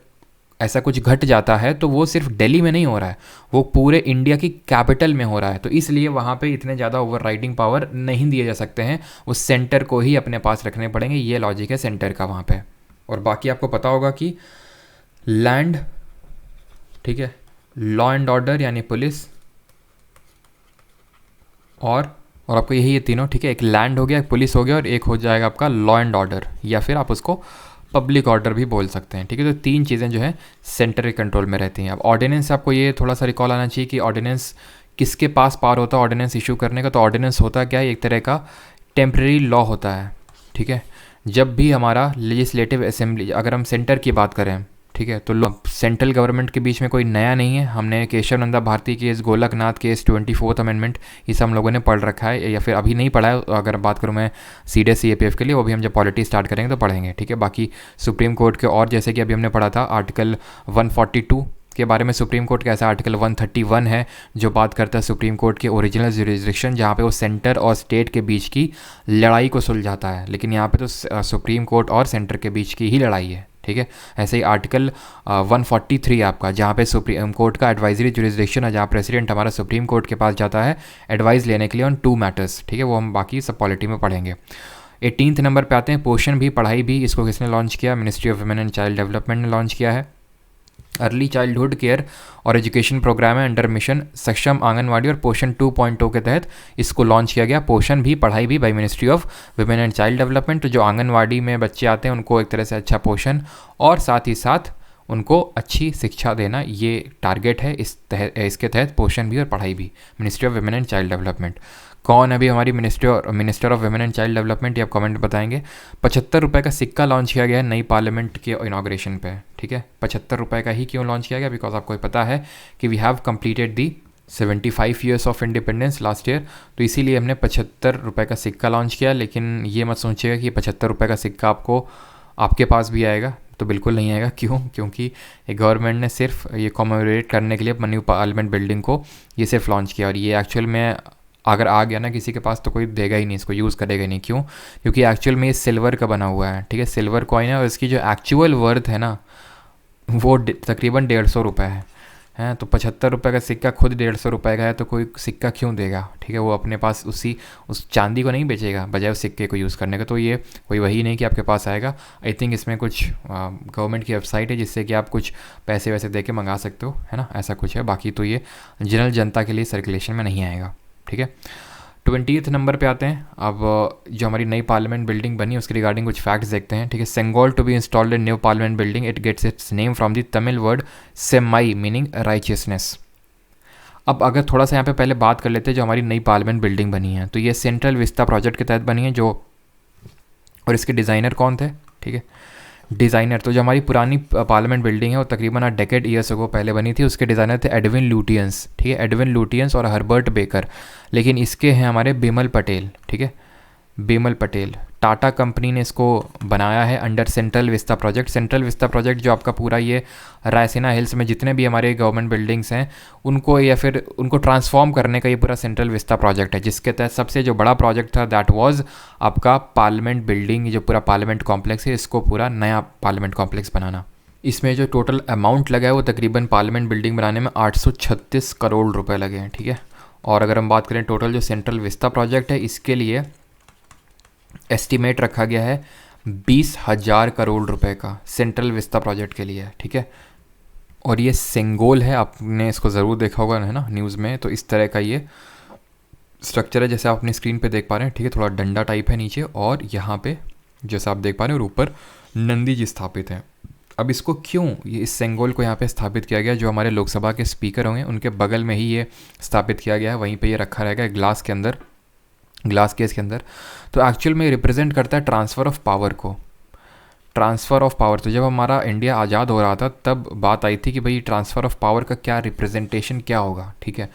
ऐसा कुछ घट जाता है तो वो सिर्फ दिल्ली में नहीं हो रहा है, वो पूरे इंडिया की कैपिटल में हो रहा है। तो इसलिए वहाँ पे इतने ज़्यादा ओवरराइडिंग पावर नहीं दिए जा सकते हैं, वो सेंटर को ही अपने पास रखने पड़ेंगे। ये लॉजिक है सेंटर का वहाँ पे। और बाकी आपको पता होगा कि लैंड, ठीक है, लॉ एंड ऑर्डर यानी पुलिस, और आपको यही ये तीनों, ठीक है, एक लैंड हो गया, एक पुलिस हो गया और एक हो जाएगा आपका लॉ एंड ऑर्डर, या फिर आप उसको पब्लिक ऑर्डर भी बोल सकते हैं। ठीक है, तो तीन चीज़ें जो है सेंटर के कंट्रोल में रहती हैं। अब ऑर्डिनेंस, आपको ये थोड़ा सा रिकॉल आना चाहिए कि ऑर्डिनेंस किसके पास पावर होता है ऑर्डिनेंस इशू करने का। तो ऑर्डिनेंस होता क्या है, एक तरह का टेम्प्रेरी लॉ होता है। ठीक है, जब भी हमारा लेजिस्लेटिव असेंबली, अगर हम सेंटर की बात करें, ठीक है, तो सेंट्रल गवर्नमेंट के बीच में कोई नया नहीं है। हमने Keshavananda Bharati case, Golaknath case, 24th amendment, ये सब हम लोगों ने पढ़ रखा है, या फिर अभी नहीं पढ़ा है। अगर बात करूँ मैं CDS CAPF के लिए, वो भी हम जब पॉलिटी स्टार्ट करेंगे तो पढ़ेंगे। ठीक है, बाकी सुप्रीम कोर्ट के और जैसे कि अभी हमने पढ़ा था आर्टिकल 142 के बारे में, सुप्रीम कोर्ट का ऐसा आर्टिकल 131 है जो बात करता है सुप्रीम कोर्ट के ओरिजिनल जुरिस्डिक्शन, जहाँ पे वो सेंटर और स्टेट के बीच की लड़ाई को सुलझाता है। लेकिन यहाँ पे तो सुप्रीम कोर्ट और सेंटर के बीच की ही लड़ाई है। ठीक है, ऐसे ही आर्टिकल 143 आपका, जहाँ पे सुप्रीम कोर्ट का एडवाइजरी जुरिस्डिक्शन है, जहाँ प्रेसिडेंट हमारा सुप्रीम कोर्ट के पास जाता है एडवाइस लेने के लिए ऑन 2 मैटर्स। ठीक है, वो हम बाकी सब पॉलिटी में पढ़ेंगे। 18th नंबर पे आते हैं पोषण भी, पढ़ाई भी। इसको किसने लॉन्च किया, ministry of women and child development ने लॉन्च किया है। अर्ली चाइल्डहुड केयर और एजुकेशन प्रोग्राम है अंडर मिशन सक्षम आंगनवाड़ी और पोषण 2.0 के तहत इसको लॉन्च किया गया। पोषण भी, पढ़ाई भी bye ministry of women and child development. तो जो आंगनवाड़ी में बच्चे आते हैं उनको एक तरह से अच्छा पोषण और साथ ही साथ उनको अच्छी शिक्षा देना, ये टारगेट है इसके तहत पोषण भी और पढ़ाई भी, ministry of women and child development. कौन अभी हमारी minister of women and child development, ये आप कमेंट में बताएंगे। 75 रुपये का सिक्का लॉन्च किया गया है नई पार्लियामेंट के इनाग्रेशन पे। ठीक है, 75 रुपये का ही क्यों लॉन्च किया गया, बिकॉज आपको पता है कि we have completed the 75 years of independence last year, तो इसीलिए हमने 75 रुपये का सिक्का लॉन्च किया। लेकिन ये मत सोचिएगा कि 75 रुपये का सिक्का आपके पास भी आएगा, तो बिल्कुल नहीं आएगा। क्यों, क्योंकि गवर्नमेंट ने सिर्फ ये कॉमेमोरेट करने के लिए न्यू पार्लियामेंट बिल्डिंग को ये सिर्फ लॉन्च किया, और ये एक्चुअल में अगर आ गया ना किसी के पास तो कोई देगा ही नहीं, इसको यूज़ करेगा ही नहीं। क्यों, क्योंकि एक्चुअल में ये सिल्वर का बना हुआ है। ठीक है, सिल्वर कॉइन है और इसकी जो एक्चुअल वर्थ है ना वो तकरीबन 150 रुपये है। तो 75 रुपये का सिक्का खुद 150 रुपये का है, तो कोई सिक्का क्यों देगा। ठीक है, वो अपने पास उस चांदी को नहीं बेचेगा बजाय उस सिक्के को यूज़ करने का। तो ये कोई वही नहीं कि आपके पास आएगा। आई थिंक इसमें कुछ गवर्नमेंट की वेबसाइट है जिससे कि आप कुछ पैसे वैसे दे के मंगा सकते हो, है ना, ऐसा कुछ है। बाकी तो ये जनरल जनता के लिए सर्कुलेशन में नहीं आएगा। ठीक है, 20th नंबर पे आते हैं। अब जो हमारी नई पार्लियामेंट बिल्डिंग बनी उसके रिगार्डिंग कुछ फैक्ट्स देखते हैं। ठीक है, Sengol to be installed in new parliament building, it gets its name from the Tamil word semmai meaning righteousness. अब अगर थोड़ा सा यहाँ पे पहले बात कर लेते हैं जो हमारी नई पार्लियामेंट बिल्डिंग बनी है, तो ये सेंट्रल विस्ता प्रोजेक्ट के तहत बनी है जो, और इसके डिज़ाइनर कौन थे। ठीक है, डिज़ाइनर, तो जो हमारी पुरानी पार्लियामेंट बिल्डिंग है वो तकरीबन 10 डेकेड ईयर्स अगो पहले बनी थी। उसके डिज़ाइनर थे एडविन लुटियंस। ठीक है, एडविन लुटियंस और हर्बर्ट बेकर। लेकिन इसके हैं हमारे बिमल पटेल। ठीक है, बिमल पटेल, टाटा कंपनी ने इसको बनाया है under central vista project. Central vista project जो आपका पूरा ये रायसीना हिल्स में जितने भी हमारे गवर्नमेंट बिल्डिंग्स हैं उनको या फिर उनको ट्रांसफॉर्म करने का ये पूरा सेंट्रल विस्ता प्रोजेक्ट है, जिसके तहत सबसे जो बड़ा प्रोजेक्ट था दैट वाज आपका पार्लियामेंट बिल्डिंग, जो पूरा पार्लियामेंट कॉम्प्लेक्स है इसको पूरा नया पार्लियामेंट कॉम्प्लेक्स बनाना। इसमें जो टोटल अमाउंट लगा है वो तकरीबन पार्लियामेंट बिल्डिंग बनाने में 836 करोड़ रुपये लगे हैं। ठीक है, और अगर हम बात करें टोटल जो सेंट्रल विस्ता प्रोजेक्ट है इसके लिए एस्टिमेट रखा गया है 20,000 करोड़ रुपए का सेंट्रल विस्ता प्रोजेक्ट के लिए। ठीक है, और ये सेंगोल है, आपने इसको ज़रूर देखा होगा, है ना, न्यूज़ में। तो इस तरह का ये स्ट्रक्चर है जैसे आप अपनी स्क्रीन पे देख पा रहे हैं। ठीक है, थोड़ा डंडा टाइप है नीचे, और यहाँ पे जैसा आप देख पा रहे हैं और ऊपर नंदी जी स्थापित हैं। अब इसको क्यों ये इस सेंगोल को यहाँ पे स्थापित किया गया, जो हमारे लोकसभा के स्पीकर होंगे उनके बगल में ही ये स्थापित किया गया है, वहीं पे ये रखा रहेगा ग्लास के अंदर, ग्लास केस के अंदर। तो एक्चुअल में रिप्रेजेंट करता है ट्रांसफ़र ऑफ पावर को, ट्रांसफ़र ऑफ पावर। तो जब हमारा इंडिया आज़ाद हो रहा था तब बात आई थी कि भाई ट्रांसफ़र ऑफ पावर का क्या रिप्रेजेंटेशन क्या होगा, ठीक है।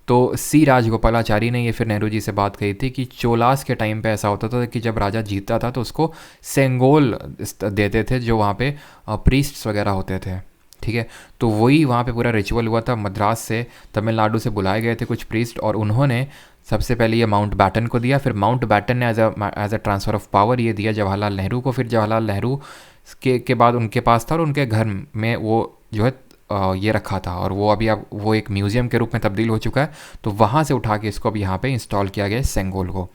तो सी राजगोपालाचारी ने ये फिर नेहरू जी से बात कही थी कि चोलास के टाइम पे ऐसा होता था कि जब राजा जीतता था तो उसको सेंगोल देते थे, जो वहाँ पे प्रीस्ट्स वगैरह होते थे, ठीक है। तो वही वहाँ पे पूरा रिचुअल हुआ था। मद्रास से, तमिलनाडु से बुलाए गए थे कुछ प्रीस्ट और उन्होंने सबसे पहले ये माउंट बैटन को दिया, फिर माउंट बैटन ने as a transfer of power ये दिया जवाहरलाल नेहरू को, फिर जवाहरलाल नेहरू के बाद उनके पास था और उनके घर में वो जो है ये रखा था, और वो अभी अब वो एक म्यूज़ियम के रूप में तब्दील हो चुका है। तो वहाँ से उठा के इसको अब यहाँ पे इंस्टॉल किया गया है सेंगोल को,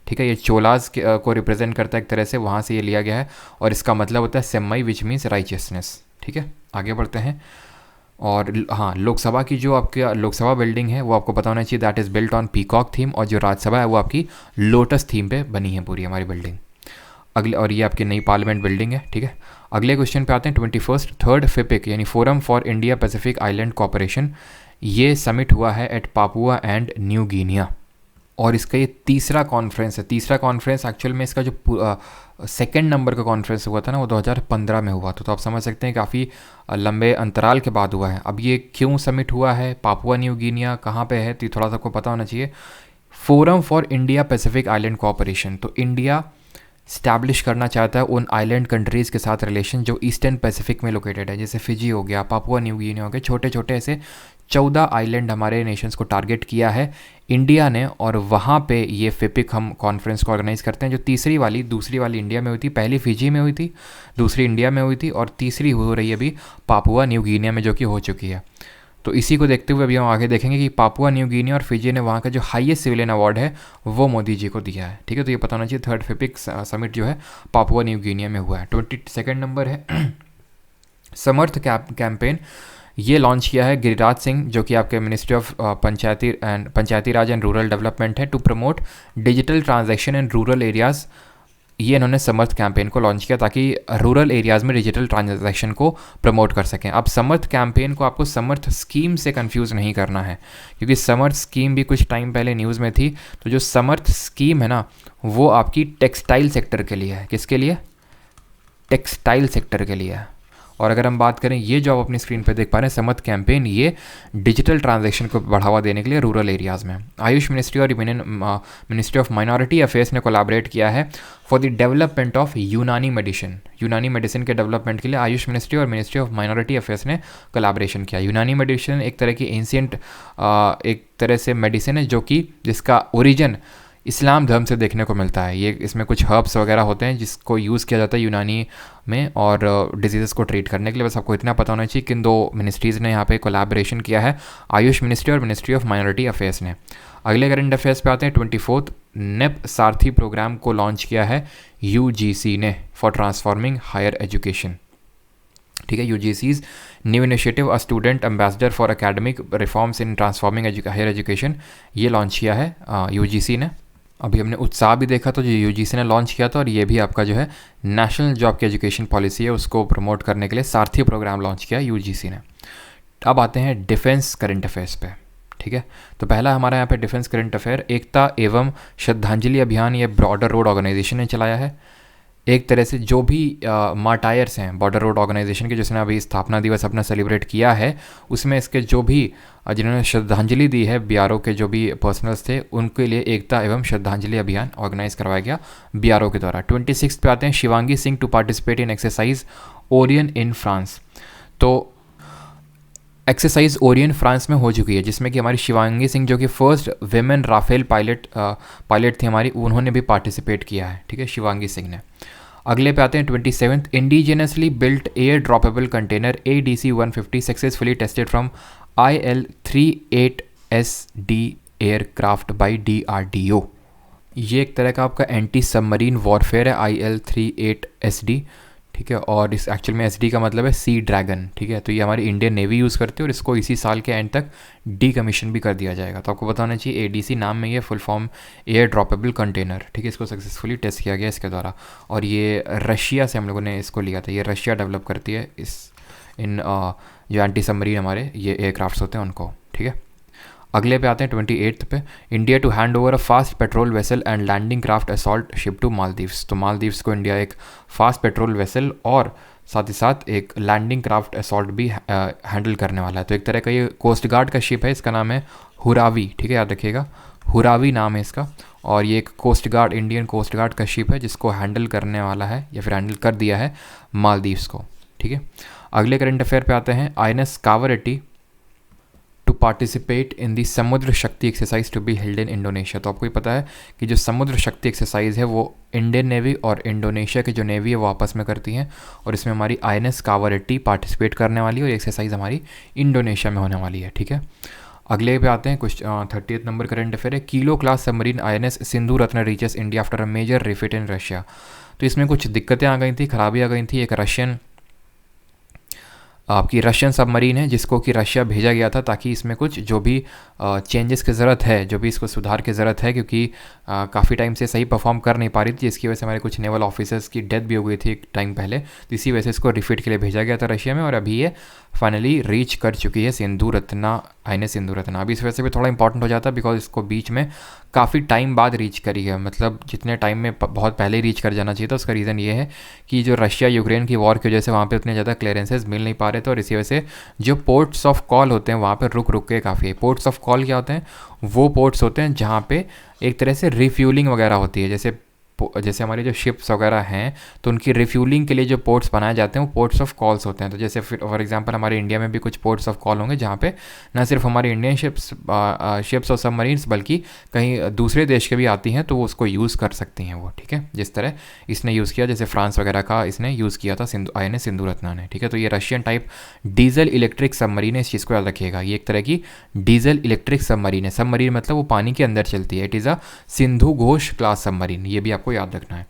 ठीक है। ये चोलास को रिप्रेजेंट करता है एक तरह से, वहाँ से ये लिया गया है और इसका मतलब होता है सेम्मई विच मीन्स राइचियसनेस, ठीक है। आगे बढ़ते हैं। और हाँ, लोकसभा की जो आपकी लोकसभा बिल्डिंग है वो आपको पता होना चाहिए, that is built on peacock theme, और जो राज्यसभा है वो आपकी लोटस थीम पे बनी है पूरी हमारी बिल्डिंग। अगले, और ये आपकी नई पार्लियामेंट बिल्डिंग है, ठीक है। अगले क्वेश्चन पे आते हैं। 21st थर्ड फिपिक यानी forum for India Pacific island cooperation, ये समिट हुआ है at Papua and New Guinea, और इसका ये तीसरा कॉन्फ्रेंस है। तीसरा कॉन्फ्रेंस एक्चुअल में इसका जो सेकेंड नंबर का कॉन्फ्रेंस हुआ था ना वो 2015 में हुआ था, तो आप समझ सकते हैं काफ़ी लंबे अंतराल के बाद हुआ है। अब ये क्यों समिट हुआ है, पापुआ न्यू गिनिया कहाँ पे है, तो थोड़ा सा आपको पता होना चाहिए। Forum for India Pacific island cooperation, तो इंडिया स्टैब्लिश करना चाहता है उन आइलैंड कंट्रीज़ के साथ रिलेशन जो ईस्टर्न पैसिफिक में लोकेटेड है, जैसे फिजी हो गया, पापुआ न्यू गिनिया हो गया, छोटे छोटे ऐसे 14 आइलैंड हमारे नेशंस को टारगेट किया है इंडिया ने, और वहाँ पे ये फिपिक हम कॉन्फ्रेंस को ऑर्गेनाइज़ करते हैं। जो दूसरी वाली इंडिया में हुई थी, पहली फिजी में हुई थी, दूसरी इंडिया में हुई थी, और तीसरी हो रही है अभी पापुआ न्यू गिनिया में, जो कि हो चुकी है। तो इसी को देखते हुए अभी हम आगे देखेंगे कि पापुआ न्यू गिनिया और फिजी ने वहाँ का जो हाईएस्ट सिविलियन अवार्ड है वो मोदी जी को दिया है, ठीक है। तो ये पता होना चाहिए। थर्ड फिपिक समिट जो है पापुआ न्यू गिनिया में हुआ है। 22nd नंबर है समर्थ कैंपेन, ये लॉन्च किया है गिरिराज सिंह, जो कि आपके ministry of Panchayati Raj and rural development है, to promote digital transaction in rural areas. ये इन्होंने समर्थ कैंपेन को लॉन्च किया ताकि रूरल एरियाज़ में डिजिटल ट्रांजैक्शन को प्रमोट कर सकें। अब समर्थ कैंपेन को आपको समर्थ स्कीम से कंफ्यूज नहीं करना है, क्योंकि समर्थ स्कीम भी कुछ टाइम पहले न्यूज़ में थी। तो जो समर्थ स्कीम है ना वो आपकी टेक्सटाइल सेक्टर के लिए है। किसके लिए? टेक्सटाइल सेक्टर के लिए है। और अगर हम बात करें, ये जो आप अपनी स्क्रीन पे देख पा रहे हैं समर्थ कैंपेन, ये डिजिटल ट्रांजैक्शन को बढ़ावा देने के लिए रूरल एरियाज़ में आयुष मिनिस्ट्री और मिनिस्ट्री ऑफ माइनॉरिटी अफेयर्स ने कोलैबोरेट किया है फॉर द डेवलपमेंट ऑफ यूनानी मेडिसिन। यूनानी मेडिसिन के डेवलपमेंट के लिए आयुष मिनिस्ट्री और मिनिस्ट्री ऑफ माइनॉरिटी अफेयर्स ने कोलैबोरेशन किया। यूनानी मेडिसिन एक तरह की एंशिएंट एक तरह से मेडिसिन है जो कि जिसका ओरिजिन इस्लाम धर्म से देखने को मिलता है। ये इसमें कुछ हर्ब्स वगैरह होते हैं जिसको यूज़ किया जाता है यूनानी में और डिजीज़ को ट्रीट करने के लिए। बस आपको इतना पता होना चाहिए कि इन दो मिनिस्ट्रीज़ ने यहाँ पे कोलैबोरेशन किया है, आयुष मिनिस्ट्री और मिनिस्ट्री ऑफ माइनॉरिटी अफेयर्स ने। अगले करंट अफेयर्स पे आते हैं। 24th नेप सारथी प्रोग्राम को लॉन्च किया है UGC ने फॉर ट्रांसफॉर्मिंग हायर एजुकेशन, ठीक है। UGC's new initiative a student ambassador for academic reforms in transforming higher education, ये लॉन्च किया है UGC ने। अभी हमने उत्साह भी देखा तो जो UGC ने लॉन्च किया था, और ये भी आपका जो है नेशनल जॉब की एजुकेशन पॉलिसी है उसको प्रमोट करने के लिए सारथी प्रोग्राम लॉन्च किया UGC ने। अब आते हैं डिफेंस करंट अफेयर्स पे, ठीक है। तो पहला हमारा यहाँ पे डिफेंस करंट अफेयर, एकता एवं श्रद्धांजलि अभियान, ये बॉर्डर रोड ऑर्गेनाइजेशन ने चलाया है। एक तरह से जो भी मार्टायर्स हैं बॉर्डर रोड ऑर्गेनाइजेशन के, जिसने अभी स्थापना दिवस अपना सेलिब्रेट किया है, उसमें इसके जो भी जिन्होंने श्रद्धांजलि दी है BRO के जो भी पर्सनल्स थे, उनके लिए एकता एवं श्रद्धांजलि अभियान ऑर्गेनाइज करवाया गया BRO के द्वारा। 26 पे आते हैं Shivangi Singh to participate in exercise Orion in France. तो एक्सरसाइज ओरियन फ्रांस में हो चुकी है, जिसमें कि हमारी शिवांगी सिंह जो कि फर्स्ट वेमेन राफेल पायलट थी हमारी, उन्होंने भी पार्टिसिपेट किया है, ठीक है, शिवांगी सिंह ने। अगले पे आते हैं 27th indigenously built air droppable container ADC-150 successfully tested from IL-38SD aircraft by DRDO। ये एक तरह का आपका एंटी सबमरीन वॉरफेयर है IL-38SD, ठीक है। और इस एक्चुअल में SD का मतलब है सी ड्रैगन, ठीक है। तो ये हमारी इंडियन नेवी यूज़ करती है और इसको इसी साल के एंड तक डीकमीशन भी कर दिया जाएगा। तो आपको पता होना चाहिए ADC नाम में ये full form air droppable container, ठीक है। इसको सक्सेसफुली टेस्ट किया गया इसके द्वारा, और ये रशिया से हम लोगों ने इसको लिया था। ये रशिया डेवलप करती है इन जो एंटी सबमरीन हमारे ये एयरक्राफ्ट्स होते हैं उनको, ठीक है। अगले पे आते हैं 28 पे, India to hand over a fast patrol vessel and landing craft assault ship to Maldives. तो मालदीव्स को इंडिया एक फास्ट पेट्रोल वेसल और साथ ही साथ एक लैंडिंग क्राफ्ट असॉल्ट भी हैंडल करने वाला है। तो एक तरह का ये कोस्ट गार्ड का शिप है, इसका नाम है हुरावी, ठीक है, याद रखिएगा, हुरावी नाम है इसका। और ये एक coast guard, Indian coast guard का शिप है जिसको हैंडल करने वाला है या फिर हैंडल कर दिया है मालदीव्स को, ठीक है। अगले करंट अफेयर पे आते हैं, INS Kavaratti to participate in the Samudra Shakti exercise to be held in Indonesia. तो आपको ही पता है कि जो समुद्र शक्ति एक्सरसाइज है वो इंडियन नेवी और इंडोनेशिया की जो नेवी है वो आपस में करती हैं, और इसमें हमारी INS कावरटी पार्टिसिपेट करने वाली है और एक्सरसाइज हमारी इंडोनेशिया में होने वाली है, ठीक है। अगले पे आते हैं, कुछ 30th नंबर करंट अफेयर है, kilo class submarine INS Sindhu Ratna reaches India after a major refit in Russia. तो इसमें कुछ दिक्कतें आ गई थी, खराबी आ गई थी। एक आपकी रशियन सबमरीन है जिसको कि रशिया भेजा गया था ताकि इसमें कुछ जो भी चेंजेस की ज़रूरत है, जो भी इसको सुधार की ज़रूरत है, क्योंकि काफ़ी टाइम से सही परफॉर्म कर नहीं पा रही थी, जिसकी वजह से हमारे कुछ नेवल ऑफिसर्स की डेथ भी हो गई थी एक टाइम पहले। तो इसी वजह से इसको रिफिट के लिए भेजा गया था रशिया में, और अभी ये फाइनली रीच कर चुकी है सिंधु रत्ना, INS सिंधु रत्ना। अभी इस वजह से भी थोड़ा इंपॉर्टेंट हो जाता है बिकॉज इसको बीच में काफ़ी टाइम बाद रीच करी है, मतलब जितने टाइम में बहुत पहले रीच कर जाना चाहिए था। उसका रीज़न ये है कि जो रशिया यूक्रेन की वॉर की वजह से वहाँ पे उतने ज़्यादा क्लियरेंसेस मिल नहीं पा रहे थे, और इसी वजह से जो पोर्ट्स ऑफ कॉल होते हैं वहाँ पे रुक रुक के काफ़ी है। पोर्ट्स ऑफ कॉल क्या होते हैं? वो पोर्ट्स होते हैं जहाँ पे एक तरह से रिफ्यूलिंग वगैरह होती है, जैसे हमारे जो शिप्स वगैरह हैं तो उनकी रिफ्यूलिंग के लिए जो पोर्ट्स बनाए जाते हैं वो पोर्ट्स ऑफ कॉल्स होते हैं। तो जैसे फॉर एग्जांपल हमारे इंडिया में भी कुछ पोर्ट्स ऑफ कॉल होंगे जहाँ पे न सिर्फ हमारी इंडियन शिप्स और सबमरीन्स बल्कि कहीं दूसरे देश के भी आती हैं तो वो उसको यूज़ कर सकती हैं वो, ठीक है। जिस तरह इसने यूज़ किया, जैसे फ्रांस वगैरह का इसने यूज़ किया था INS सिंधु रत्ना ने, ठीक है। तो ये Russian type diesel electric submarine है, इस चीज़ को याद रखिएगा। ये एक तरह की डीजल इलेक्ट्रिक सबमरीन है। सबमरीन मतलब वो पानी के अंदर चलती है। It is a Sindhu Ghosh class submarine, ये भी आपको याद रखना है।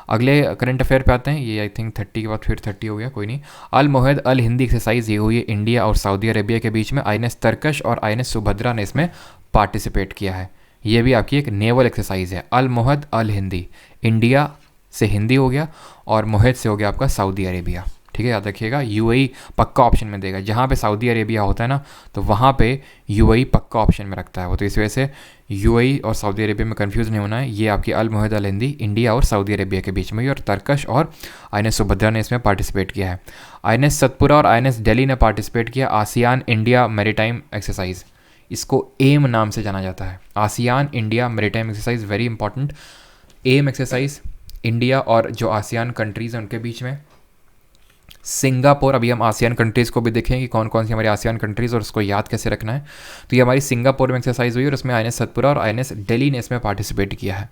अगले करंट अफेयर पे आते हैं, ये आई थिंक 30 के बाद फिर 30 हो गया, कोई नहीं। अल मोहद अल हिंदी एक्सरसाइज ये हुई है इंडिया और सऊदी अरेबिया के बीच में। INS तरकश और INS सुभद्रा ने इसमें पार्टिसिपेट किया है। ये भी आपकी एक नेवल एक्सरसाइज है। अल मोहद अल हिंदी, इंडिया से हिंदी हो गया और मोहद से हो गया आपका सऊदी अरेबिया, ठीक है। याद रखिएगा UAE पक्का ऑप्शन में देगा, जहाँ पे सऊदी अरेबिया होता है ना तो वहाँ पे UAE पक्का ऑप्शन में रखता है वो। तो इस वजह से UAE और सऊदी अरेबिया में कंफ्यूज नहीं होना है। ये आपकी अल मोहद अल हिंदी इंडिया और सऊदी अरेबिया के बीच में, और तरकश और INS सुभद्रा ने इसमें पार्टिसिपेट किया है। INS सतपुरा और INS दिल्ली ने पार्टिसिपेट किया आसियान इंडिया मैरीटाइम एक्सरसाइज, इसको एम नाम से जाना जाता है। ASEAN India maritime exercise, very important. AIME exercise India और जो आसियान कंट्रीज़ हैं उनके बीच में। सिंगापुर, अभी हम आसियान कंट्रीज़ को भी देखेंगे कि कौन कौन सी हमारी आसियान कंट्रीज़ और उसको याद कैसे रखना है। तो ये हमारी सिंगापुर में एक्सरसाइज हुई और उसमें INS सतपुरा और INS दिल्ली ने इसमें पार्टिसिपेट किया है।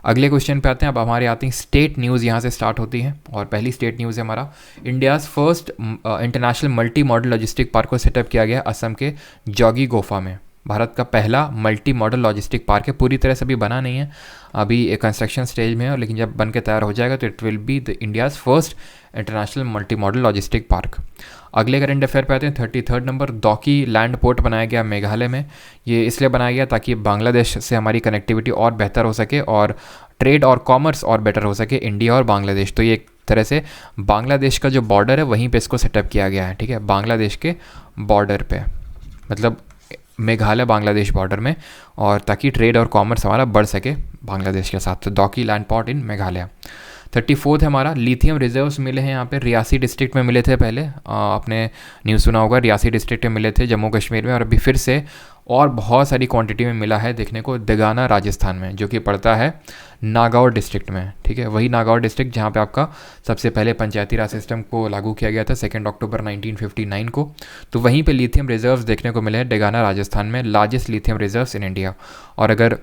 अगले क्वेश्चन पे आते हैं। अब हमारे आती हैं स्टेट न्यूज़, यहाँ से स्टार्ट होती है, और पहली स्टेट न्यूज़ है हमारा, India's first international multi modal logistic park को सेटअप किया गया असम के जोगी गोफा में। भारत का पहला मल्टी मॉडल लॉजिस्टिक पार्क है, पूरी तरह से अभी बना नहीं है, अभी कंस्ट्रक्शन स्टेज में है, लेकिन जब बन के तैयार हो जाएगा तो it will be the India's first international multi modal logistic park. अगले करंट अफेयर पे आते हैं 33rd नंबर, दौकी लैंड पोर्ट बनाया गया मेघालय में। ये इसलिए बनाया गया ताकि बांग्लादेश से हमारी कनेक्टिविटी और बेहतर हो सके और ट्रेड और कॉमर्स और बेटर हो सके इंडिया और बांग्लादेश। तो ये एक तरह से बांग्लादेश का जो बॉर्डर है वहीं पे इसको सेटअप किया गया है, ठीक है, बांग्लादेश के बॉर्डर पे, मतलब मेघालय बांग्लादेश बॉर्डर में, और ताकि ट्रेड और कॉमर्स हमारा बढ़ सके बांग्लादेश के साथ। तो Dawki land port in Meghalaya. 34th है हमारा, लिथियम रिजर्व्स मिले हैं यहाँ पे, रियासी डिस्ट्रिक्ट में मिले थे पहले, आपने न्यूज़ सुना होगा, रियासी डिस्ट्रिक्ट में मिले थे जम्मू कश्मीर में, और अभी फिर से और बहुत सारी क्वांटिटी में मिला है देखने को देगाना राजस्थान में, जो कि पड़ता है नागौर डिस्ट्रिक्ट में, ठीक है, वही नागौर डिस्ट्रिक्ट जहाँ पे आपका सबसे पहले पंचायती राज सिस्टम को लागू किया गया था 2 अक्टूबर 1959 को। तो वहीं पे लिथियम रिजर्व्स देखने को मिले हैं देगाना राजस्थान में, largest lithium reserves in India. और अगर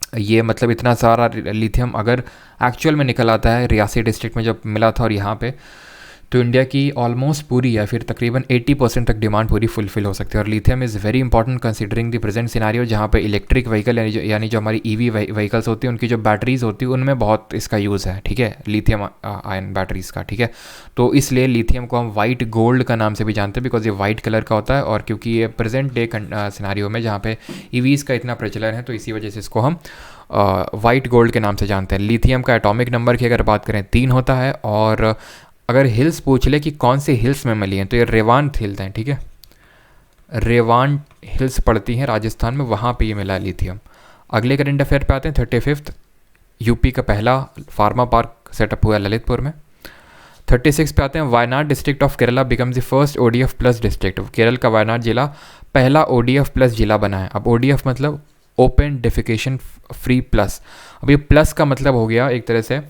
ये मतलब इतना सारा लिथियम अगर एक्चुअल में निकल आता है रियासी डिस्ट्रिक्ट में जब मिला था और यहाँ पे, तो इंडिया की ऑलमोस्ट पूरी या फिर तकरीबन 80% तक डिमांड पूरी फुलफिल हो सकती है। और lithium is very important considering the present scenario, जहाँ पे इलेक्ट्रिक व्हीकल यानी जो हमारी ईवी व्हीकल्स होती हैं उनकी जो बैटरीज होती है उनमें बहुत इसका यूज़ है, ठीक है, लिथियम आयन बैटरीज़ का, ठीक है। तो इसलिए लिथियम को हम वाइट गोल्ड का नाम से भी जानते हैं, बिकॉज ये वाइट कलर का होता है। और क्योंकि ये प्रेजेंट डे सिनारियो में जहाँ पे ईवीज़ का इतना प्रचलन है, तो इसी वजह से इसको हम वाइट गोल्ड के नाम से जानते हैं। लिथियम का एटॉमिक नंबर की अगर बात करें 3 होता है। और अगर हिल्स पूछ ले कि कौन से हिल्स में मिली हैं, तो ये रेवान हिल्स हैं, ठीक है, रेवान हिल्स पड़ती हैं राजस्थान में, वहाँ पे ये मिला है लिथियम। अगले करंट अफेयर पे आते हैं 35th, यूपी का पहला फार्मा पार्क सेटअप हुआ ललितपुर में। 36 पे आते हैं, Wayanad district of Kerala becomes the first ODF plus district. Kerala का वायनाड जिला पहला ODF प्लस जिला बना है। अब ODF मतलब ओपन डेफिकेशन फ्री प्लस। अब ये प्लस का मतलब हो गया एक तरह से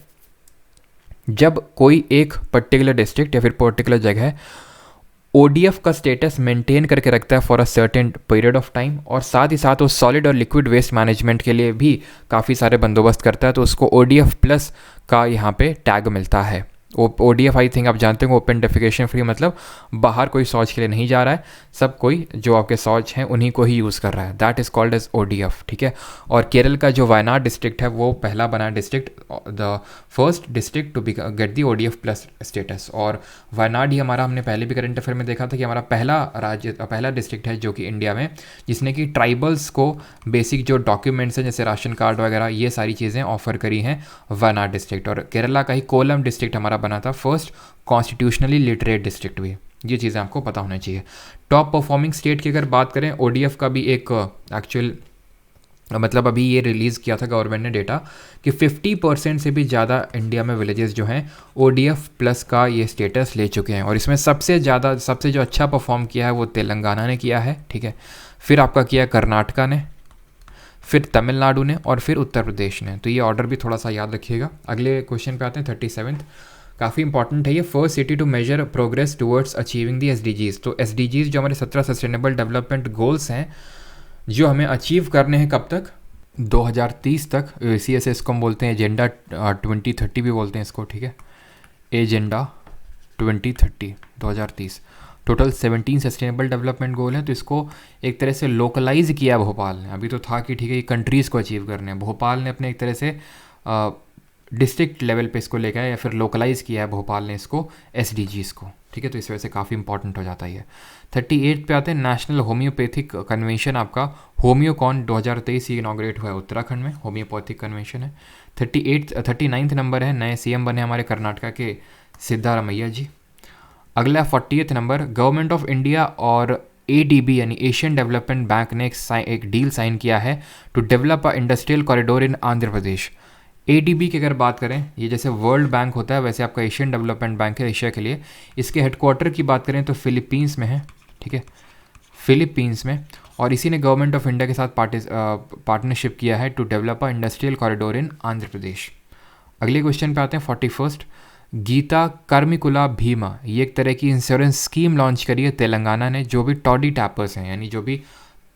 जब कोई एक पर्टिकुलर डिस्ट्रिक्ट या फिर पर्टिकुलर जगह ODF का स्टेटस मेंटेन करके रखता है for a certain period of time, और साथ ही साथ वो सॉलिड और लिक्विड वेस्ट मैनेजमेंट के लिए भी काफ़ी सारे बंदोबस्त करता है, तो उसको ODF प्लस का यहाँ पे टैग मिलता है। ODF आई थिंक आप जानते हो, ओपन डेफिकेशन फ्री मतलब बाहर कोई शौच के लिए नहीं जा रहा है, सब कोई जो आपके शौच हैं उन्हीं को ही यूज़ कर रहा है, that is called as ODF, ठीक है। और केरल का जो वायनाड डिस्ट्रिक्ट है वो पहला बना district, the first district to get the ODF plus status. और वायनाड ही हमारा, हमने पहले भी करंट अफेयर में देखा था कि हमारा पहला डिस्ट्रिक्ट है जो कि इंडिया में, जिसने कि ट्राइबल्स को बेसिक जो डॉक्यूमेंट्स हैं जैसे राशन कार्ड वगैरह ये सारी चीज़ें ऑफर करी हैं वायनाड डिस्ट्रिक्ट। और केरला का ही कोलम डिस्ट्रिक्ट हमारा बना था फर्स्ट कॉन्स्टिट्यूशनली लिटरेट डिस्ट्रिक्ट भी। ये चीज़ें आपको पता होना चाहिए। टॉप परफॉर्मिंग स्टेट की अगर बात करें, ODF का भी एक एक्चुअल मतलब अभी ये रिलीज़ किया था गवर्नमेंट ने डेटा कि 50% से भी ज़्यादा इंडिया में विलेजेस जो हैं ODF प्लस का ये स्टेटस ले चुके हैं। और इसमें सबसे जो अच्छा परफॉर्म किया है वो तेलंगाना ने किया है, ठीक है, फिर आपका किया कर्नाटका ने, फिर तमिलनाडु ने, और फिर उत्तर प्रदेश ने। तो ये ऑर्डर भी थोड़ा सा याद रखिएगा। अगले क्वेश्चन पे आते हैं 37th, काफ़ी इंपॉर्टेंट है ये, first city to major progress towards achieving the SDGs। तो SDGs जो हमारे 17 सस्टेनेबल डेवलपमेंट गोल्स हैं जो हमें अचीव करने हैं कब तक, 2030 तक। CSS इसको हम बोलते हैं एजेंडा 2030 भी बोलते हैं इसको, ठीक है, agenda 2030। Total 17 sustainable development goal हैं, तो इसको एक तरह से लोकलाइज किया भोपाल ने। अभी तो था कि ठीक है ये कंट्रीज़ को अचीव करने हैं, भोपाल ने अपने एक तरह से डिस्ट्रिक्ट लेवल पे इसको लेकर या फिर लोकलाइज़ किया है भोपाल ने इसको SDGs को, ठीक है। तो इस वजह से काफ़ी इंपॉर्टेंट हो जाता है ये। 38 पे आते हैं, नेशनल होम्योपैथिक कन्वेंशन आपका होम्योकॉन 2023 इनॉग्रेट हुआ है उत्तराखंड में, होम्योपैथिक कन्वेंशन है। 39th नंबर है, नए CM बने हमारे कर्नाटका के सिद्धारमैया जी। अगला 40th नंबर, गवर्नमेंट ऑफ इंडिया और ADB यानी एशियन डेवलपमेंट बैंक ने एक डील साइन किया है to develop a industrial corridor in Andhra Pradesh. ADB की अगर बात करें, ये जैसे वर्ल्ड बैंक होता है वैसे आपका एशियन डेवलपमेंट बैंक है एशिया के लिए। इसके हेडक्वार्टर की बात करें तो फिलीपींस में है, ठीक है, फिलीपींस में। और इसी ने गवर्नमेंट ऑफ इंडिया के साथ पार्टनरशिप किया है to develop a industrial corridor in Andhra Pradesh. अगले क्वेश्चन पे आते हैं 41st, गीता कर्मिकुला भीमा, ये एक तरह की इंश्योरेंस स्कीम लॉन्च करी है तेलंगाना ने। जो भी टॉडी टैपर्स हैं यानी जो भी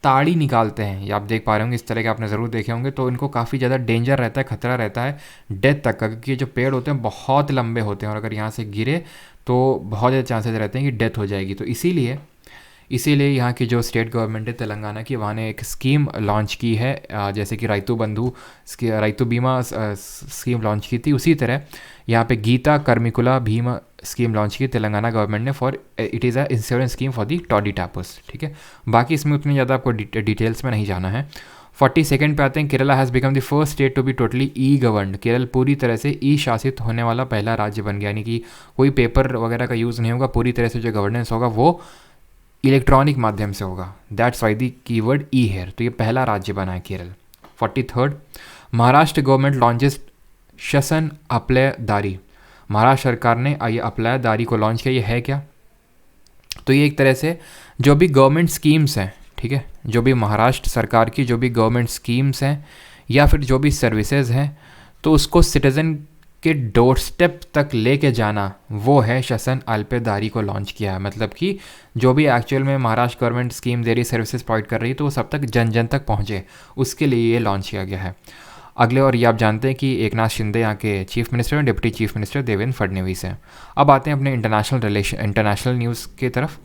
ताड़ी निकालते हैं, ये आप देख पा रहे होंगे, इस तरह के आपने ज़रूर देखे होंगे, तो इनको काफ़ी ज़्यादा डेंजर रहता है, खतरा रहता है डेथ तक का, क्योंकि ये जो पेड़ होते हैं बहुत लंबे होते हैं और अगर यहाँ से गिरे तो बहुत ज़्यादा चांसेस रहते हैं कि डेथ हो जाएगी। तो इसीलिए यहाँ की जो स्टेट गवर्नमेंट है तेलंगाना की, वहाँ ने एक स्कीम लॉन्च की है, जैसे कि राइतु बीमा स्कीम लॉन्च की थी, उसी तरह यहाँ पे गीता कर्मिकुला भीमा स्कीम लॉन्च की तेलंगाना गवर्नमेंट ने for it is a insurance scheme for the toddy tapers, ठीक है। बाकी इसमें उतनी ज़्यादा आपको डिटेल्स में नहीं जाना है। 42nd पे आते हैं, Kerala has become the first state to be totally governed. Kerala पूरी तरह से शासित होने वाला पहला राज्य बन गया, यानी कि कोई पेपर वगैरह का यूज़ नहीं होगा, पूरी तरह से जो गवर्नेंस होगा वो इलेक्ट्रॉनिक माध्यम से होगा, that's why the keyword here. तो ये पहला राज्य बना है Kerala. 43rd, Maharashtra government launches शासन अप्लायदारी। महाराष्ट्र सरकार ने ये अप्लायदारी को लॉन्च किया। ये है क्या? तो ये एक तरह से जो भी गवर्नमेंट स्कीम्स हैं, ठीक है, जो भी महाराष्ट्र सरकार की जो भी गवर्नमेंट स्कीम्स हैं या फिर जो भी सर्विसेज हैं, तो उसको सिटीज़न के डोर स्टेप तक लेके जाना, वो है शासन अल्पेदारी को लॉन्च किया है। मतलब कि जो भी एक्चुअल में महाराष्ट्र गवर्नमेंट स्कीम दे रही, सर्विसेज प्रोवाइड कर रही, तो वो सब तक जन जन तक पहुँचे, उसके लिए ये लॉन्च किया गया है। अगले, और ये आप जानते हैं कि एकनाथ शिंदे यहाँ के चीफ मिनिस्टर हैं, deputy chief minister Devendra Fadnavis हैं। अब आते हैं अपने इंटरनेशनल न्यूज़ की तरफ।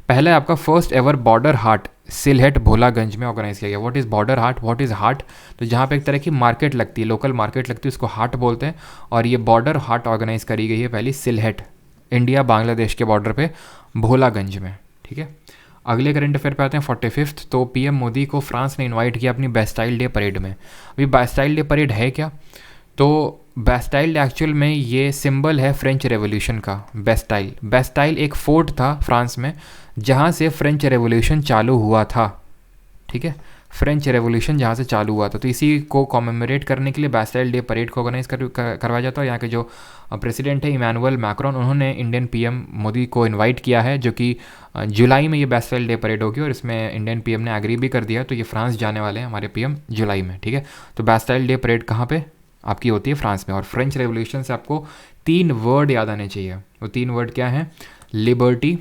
पहला है आपका first ever border haat Sylhet Bholaganj में ऑर्गेनाइज किया गया। What is border haat, what is haat? तो जहाँ पे एक तरह की मार्केट लगती है, लोकल मार्केट लगती है, उसको हाट बोलते हैं। और ये बॉर्डर हाट ऑर्गेनाइज करी गई है पहली सिलहेट, इंडिया बांग्लादेश के बॉर्डर पे भोलागंज में, ठीक है। अगले करंट अफेयर पे आते हैं 45th। तो पीएम मोदी को फ्रांस ने इनवाइट किया अपनी बैस्टाइल डे परेड में। अभी बैस्टाइल डे परेड है क्या? तो बैस्टाइल डे एक्चुअल में ये सिंबल है फ्रेंच रेवोल्यूशन का। बैस्टाइल एक फोर्ट था फ्रांस में जहाँ से फ्रेंच रेवोल्यूशन चालू हुआ था, ठीक है। फ्रेंच रेवोल्यूशन जहाँ से चालू हुआ था, तो इसी को कॉमेमोरेट करने के लिए बैस्टाइल डे परेड को ऑर्गेनाइज करवाया जाता है। यहाँ के जो प्रेसिडेंट है इमैनुअल मैक्रोन, उन्होंने इंडियन पीएम मोदी को इनवाइट किया है, जो कि जुलाई में ये बैस्टाइल डे परेड होगी, और इसमें इंडियन पीएम ने एग्री भी कर दिया। तो ये फ्रांस जाने वाले हैं हमारे पीएम जुलाई में, ठीक है। तो बैस्टाइल डे परेड कहाँ पे आपकी होती है? फ्रांस में। और फ्रेंच रेवोल्यूशन से आपको 3 वर्ड याद आने चाहिए। वो 3 वर्ड क्या हैं? लिबर्टी,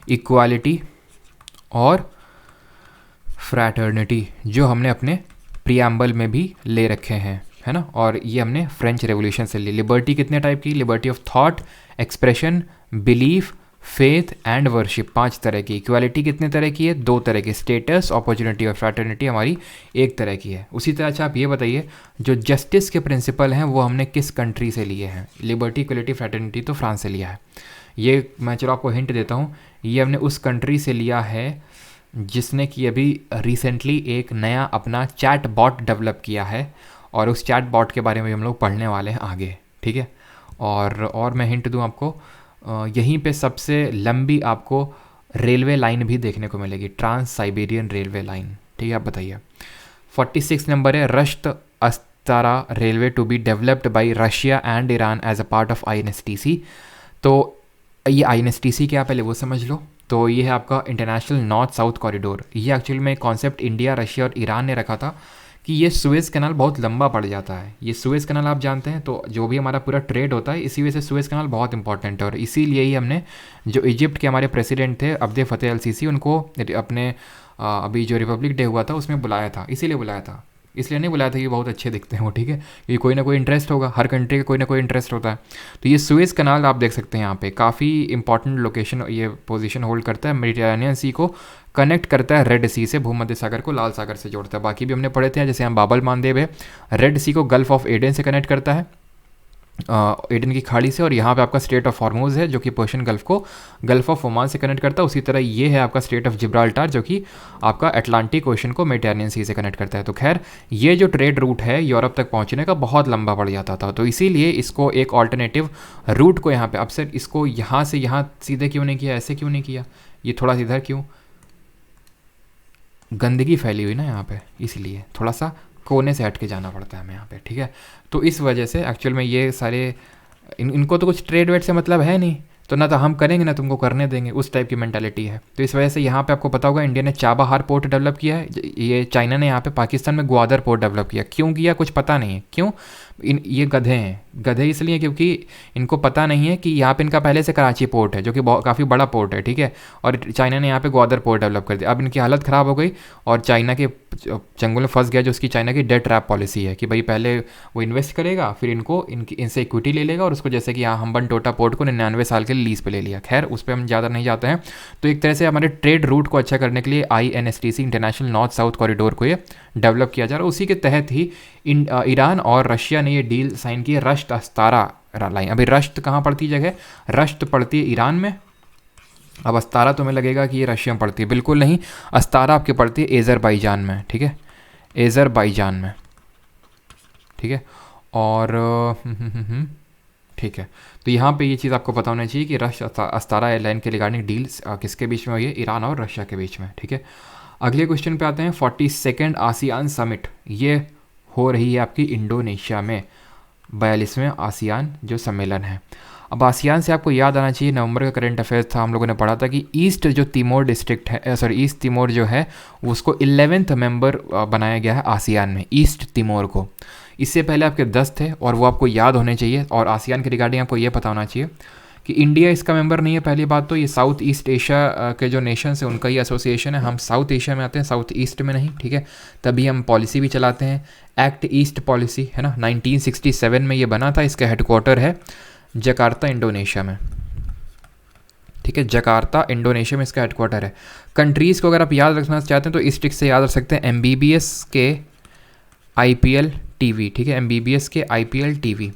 इक्वालिटी और फ्रैटर्निटी, जो हमने अपने प्रियम्बल में भी ले रखे हैं, है ना। और ये हमने फ्रेंच रेवोल्यूशन से ली। लिबर्टी कितने टाइप की? Liberty of thought, expression, belief, faith and worship, 5 तरह की। इक्वालिटी कितने तरह की है? 2 तरह की, स्टेटस, अपॉर्चुनिटी। और फ्रैटर्निटी हमारी 1 तरह की है। उसी तरह अच्छा आप ये बताइए, जो जस्टिस के प्रिंसिपल हैं वो हमने किस कंट्री से लिए हैं? लिबर्टी, इक्वालिटी, फ्रैटर्निटी तो फ्रांस से लिया है। ये मैं चलो आपको हिंट देता हूँ, ये हमने उस कंट्री से लिया है जिसने कि अभी रिसेंटली एक नया अपना चैट बॉट डेवलप किया है, और उस चैट बॉट के बारे में हम लोग पढ़ने वाले हैं आगे, ठीक है। और मैं हिंट दूं आपको, यहीं पे सबसे लंबी आपको रेलवे लाइन भी देखने को मिलेगी, ट्रांस साइबेरियन रेलवे लाइन, ठीक है। आप बताइए। 46 नंबर है Rasht Astara railway to be developed by Russia and Iran as a part of INSTC। तो ये INSTC क्या, पहले वो समझ लो। तो ये है आपका इंटरनेशनल नॉर्थ साउथ कॉरिडोर। ये एक्चुअल में कॉन्सेप्ट इंडिया, रशिया और ईरान ने रखा था कि ये सुएज़ कैनाल बहुत लंबा पड़ जाता है। ये सुएज़ कैनाल आप जानते हैं, तो जो भी हमारा पूरा ट्रेड होता है, इसी वजह से सुएज़ कैनाल बहुत इंपॉर्टेंट है। और इसीलिए ही हमने जो इजिप्ट के हमारे प्रेसिडेंट थे अब्दे फतेह अल सीसी, उनको अपने अभी जो रिपब्लिक डे हुआ था उसमें बुलाया था। इसीलिए बुलाया था, इसलिए नहीं बुलाया था कि बहुत अच्छे दिखते हैं वो, ठीक है। ये कोई ना कोई इंटरेस्ट होगा, हर कंट्री का कोई ना कोई इंटरेस्ट होता है। तो ये सुएज़ कैनाल आप देख सकते हैं यहाँ पे, काफ़ी इंपॉर्टेंट लोकेशन ये पोजीशन होल्ड करता है। मेडिटेरेनियन सी को कनेक्ट करता है रेड सी से, भूमध्य सागर को लाल सागर से जोड़ता है। बाकी भी हमने पढ़े थे, जैसे हम बाबल मानदेव है, रेड सी को गल्फ ऑफ एडन से कनेक्ट करता है, एडन की खाड़ी से। और यहाँ पे आपका स्ट्रेट ऑफ हॉर्मोज है जो कि पर्शियन गल्फ को गल्फ ऑफ ओमान से कनेक्ट करता है। उसी तरह ये है आपका स्ट्रेट ऑफ जिब्राल्टार, जो कि आपका अटलांटिक ओशन को मेडिटेरेनियन सी से कनेक्ट करता है। तो खैर ये जो ट्रेड रूट है यूरोप तक पहुँचने का बहुत लंबा पड़ जाता था, तो इसीलिए इसको एक ऑल्टरनेटिव रूट को यहाँ पे, अब सर इसको यहाँ से यहाँ सीधे क्यों नहीं किया, ऐसे क्यों नहीं किया, ये थोड़ा इधर क्यों? गंदगी फैली हुई ना यहाँ पे, इसलिए थोड़ा सा कोने से हट के जाना पड़ता है हमें यहाँ पे, ठीक है। तो इस वजह से एक्चुअल में ये सारे इनको तो कुछ ट्रेड वेड से मतलब है नहीं, तो ना तो हम करेंगे ना तुमको करने देंगे, उस टाइप की मेंटालिटी है। तो इस वजह से यहाँ पे आपको पता होगा इंडिया ने चाबाहार पोर्ट डेवलप किया है, ये चाइना ने यहाँ पे पाकिस्तान में ग्वादर पोर्ट डेवलप किया। क्यों किया कुछ पता नहीं है, क्यों? ये गधे हैं, गधे इसलिए क्योंकि इनको पता नहीं है कि यहाँ पे इनका पहले से कराची पोर्ट है, जो कि काफ़ी बड़ा पोर्ट है, ठीक है। और चाइना ने यहाँ पे ग्वादर पोर्ट डेवलप कर दिया। अब इनकी हालत ख़राब हो गई और चाइना के चंगुल में फंस गया, जो उसकी चाइना की डेट ट्रैप पॉलिसी है कि भाई पहले वो इन्वेस्ट करेगा, फिर इनसे इक्विटी ले लेगा, और उसको जैसे कि यहाँ हम्बन टोटा पोर्ट को 99 साल के लिए लीज पे ले लिया। खैर उस पर हम ज़्यादा नहीं जाते हैं। तो एक तरह से हमारे ट्रेड रूट को अच्छा करने के लिए INSTC international north south corridor को ये डेवलप किया जा रहा है। उसी के तहत ही ईरान और रशिया ने ये डील साइन की है, रश्त अस्तारा लाइन। अभी रश्त कहाँ पड़ती जगह? रश्त पड़ती है ईरान में। अब अस्तारा तुम्हें लगेगा कि ये रशिया में पड़ती है, बिल्कुल नहीं। अस्तारा आपकी पड़ती है एज़रबाईजान में, ठीक है, एज़रबाईजान में, ठीक है। और ठीक है, तो यहाँ पे ये चीज़ आपको पता होना चाहिए कि रश्त अस्तारा एयरलाइन के रिगार्डिंग डील्स किसके बीच में हुई है? ईरान और रशिया के बीच में, ठीक है। अगले क्वेश्चन पे आते हैं। 42nd आसियान समिट, ये हो रही है आपकी इंडोनेशिया में, 42वें आसियान जो सम्मेलन है। अब आसियान से आपको याद आना चाहिए, नवंबर का करंट अफेयर्स था, हम लोगों ने पढ़ा था कि ईस्ट जो तिमोर डिस्ट्रिक्ट है, ईस्ट तिमोर जो है उसको 11th मेंबर बनाया गया है आसियान में, ईस्ट तिमोर को। इससे पहले आपके 10 थे और वो आपको याद होने चाहिए। और आसियान के रिगार्डिंग आपको ये पता होना चाहिए कि इंडिया इसका मेंबर नहीं है। पहली बात तो ये साउथ ईस्ट एशिया के जो नेशंस हैं उनका ही एसोसिएशन है, हम साउथ एशिया में आते हैं, साउथ ईस्ट में नहीं, ठीक है। तभी हम पॉलिसी भी चलाते हैं, एक्ट ईस्ट पॉलिसी है ना, 1967 में ये बना था। इसका हेडक्वार्टर है जकार्ता इंडोनेशिया में, ठीक है, जकार्ता इंडोनेशिया में इसका हेडक्वार्टर है। कंट्रीज़ को अगर आप याद रखना चाहते हैं तो इस ट्रिक से याद रख सकते हैं, MBBS के IPL TV, ठीक है, MBBS के IPL TV।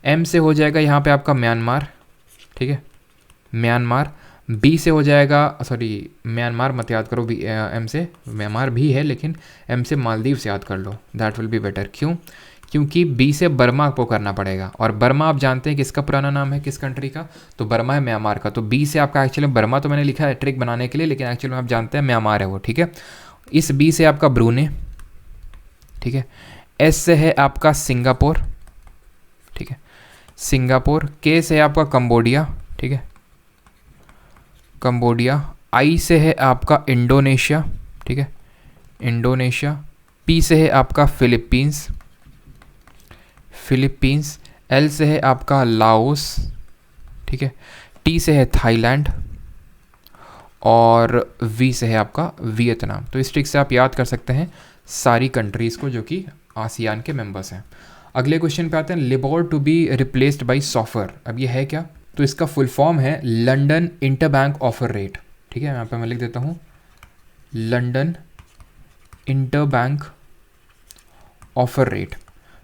M से हो जाएगा यहाँ पे आपका म्यांमार, ठीक है, म्यांमार। B से हो जाएगा, सॉरी म्यांमार मत याद करो, M से म्यांमार भी है लेकिन M से मालदीव से याद कर लो, दैट विल बी बेटर। क्यों? क्योंकि B से बर्मा आपको करना पड़ेगा, और बर्मा आप जानते हैं किसका पुराना नाम है, किस कंट्री का, तो बर्मा है म्यांमार का। तो B से आपका एक्चुअली बर्मा तो मैंने लिखा है ट्रिक बनाने के लिए, लेकिन एक्चुअली में आप जानते हैं म्यांमार है वो, ठीक है। इस B से आपका ब्रूने, ठीक है। S से है आपका सिंगापुर, ठीक है, सिंगापुर। K से है आपका कंबोडिया, ठीक है, कंबोडिया। I से है आपका इंडोनेशिया, ठीक है, इंडोनेशिया। P से है आपका फिलीपींस, फिलीपींस। L से है आपका लाओस, ठीक है। T से है थाईलैंड, और V से है आपका वियतनाम। तो इस ट्रिक से आप याद कर सकते हैं सारी कंट्रीज़ को जो कि आसियान के मेंबर्स हैं। अगले क्वेश्चन पे आते हैं, LIBOR to be replaced by SOFR. अब ये है क्या? तो इसका फुल फॉर्म है लंदन इंटरबैंक ऑफर रेट, ठीक है। यहाँ पे मैं लिख देता हूँ लंदन इंटरबैंक ऑफर रेट।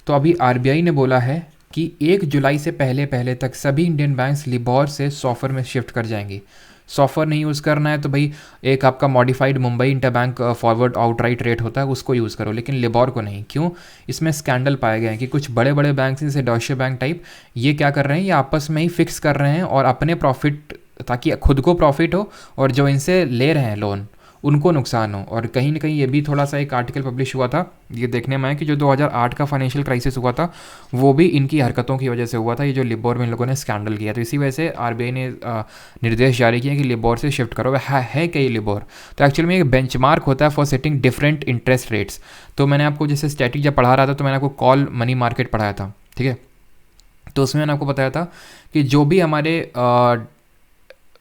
तो अभी RBI ने बोला है कि 1 जुलाई से पहले तक सभी इंडियन बैंक्स लिबोर से सॉफर में शिफ्ट कर जाएंगी। सॉफर नहीं यूज़ करना है तो भाई एक आपका modified Mumbai interbank forward outright rate होता है, उसको यूज़ करो, लेकिन लिबोर को नहीं। क्यों? इसमें स्कैंडल पाए गए हैं कि कुछ बड़े बड़े बैंक जैसे डॉइचे बैंक टाइप ये क्या कर रहे हैं, ये आपस में ही फिक्स कर रहे हैं और अपने प्रॉफिट, ताकि खुद को प्रॉफिट हो और जो इनसे ले रहे हैं लोन उनको नुकसान हो। और कहीं ना कहीं ये भी थोड़ा सा एक आर्टिकल पब्लिश हुआ था, ये देखने में आया कि जो 2008 का फाइनेंशियल क्राइसिस हुआ था वो भी इनकी हरकतों की वजह से हुआ था, ये जो लिबोर में इन लोगों ने स्कैंडल किया। तो इसी वजह से RBI ने निर्देश जारी किया कि लिबोर से शिफ्ट करो। है क्या ये लिबोर? तो एक्चुअली में एक बेंचमार्क होता है for setting different interest rates. तो मैंने आपको जैसे स्टैटिक जब पढ़ा रहा था तो मैंने आपको कॉल मनी मार्केट पढ़ाया था, ठीक है। तो उसमें मैंने आपको बताया था कि जो भी हमारे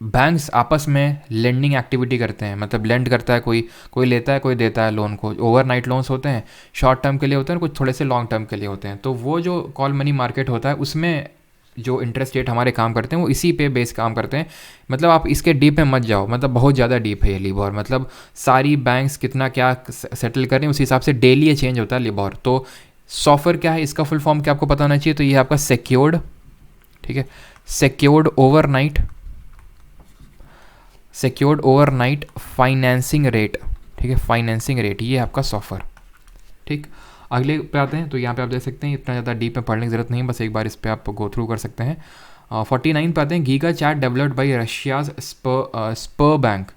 बैंक्स आपस में लेंडिंग एक्टिविटी करते हैं, मतलब लेंड करता है, कोई लेता है, कोई देता है लोन को। ओवरनाइट लोन्स होते हैं, शॉर्ट टर्म के लिए होते हैं, कुछ थोड़े से लॉन्ग टर्म के लिए होते हैं। तो वो जो कॉल मनी मार्केट होता है उसमें जो इंटरेस्ट रेट हमारे काम करते हैं वो इसी पे बेस काम करते हैं। मतलब आप इसके डीप में मत जाओ, मतलब बहुत ज़्यादा डीप है ये लिबोर। मतलब सारी बैंक्स कितना क्या सेटल कर रहे हैं उस हिसाब से डेली ये चेंज होता है लिबोर। तो सॉफर क्या है, इसका फुल फॉर्म क्या आपको पता होना चाहिए। तो ये आपका सिक्योर्ड, ठीक है, सिक्योर्ड ओवरनाइट फाइनेंसिंग रेट, ठीक है, फाइनेंसिंग रेट, ये आपका सॉफर, ठीक। अगले पे आते हैं, तो यहाँ पे आप देख सकते हैं इतना ज़्यादा डीप में पढ़ने की जरूरत नहीं, बस एक बार इस पे आप गो थ्रू कर सकते हैं। 49 पे आते हैं, giga chat developed by Russia's Sberbank,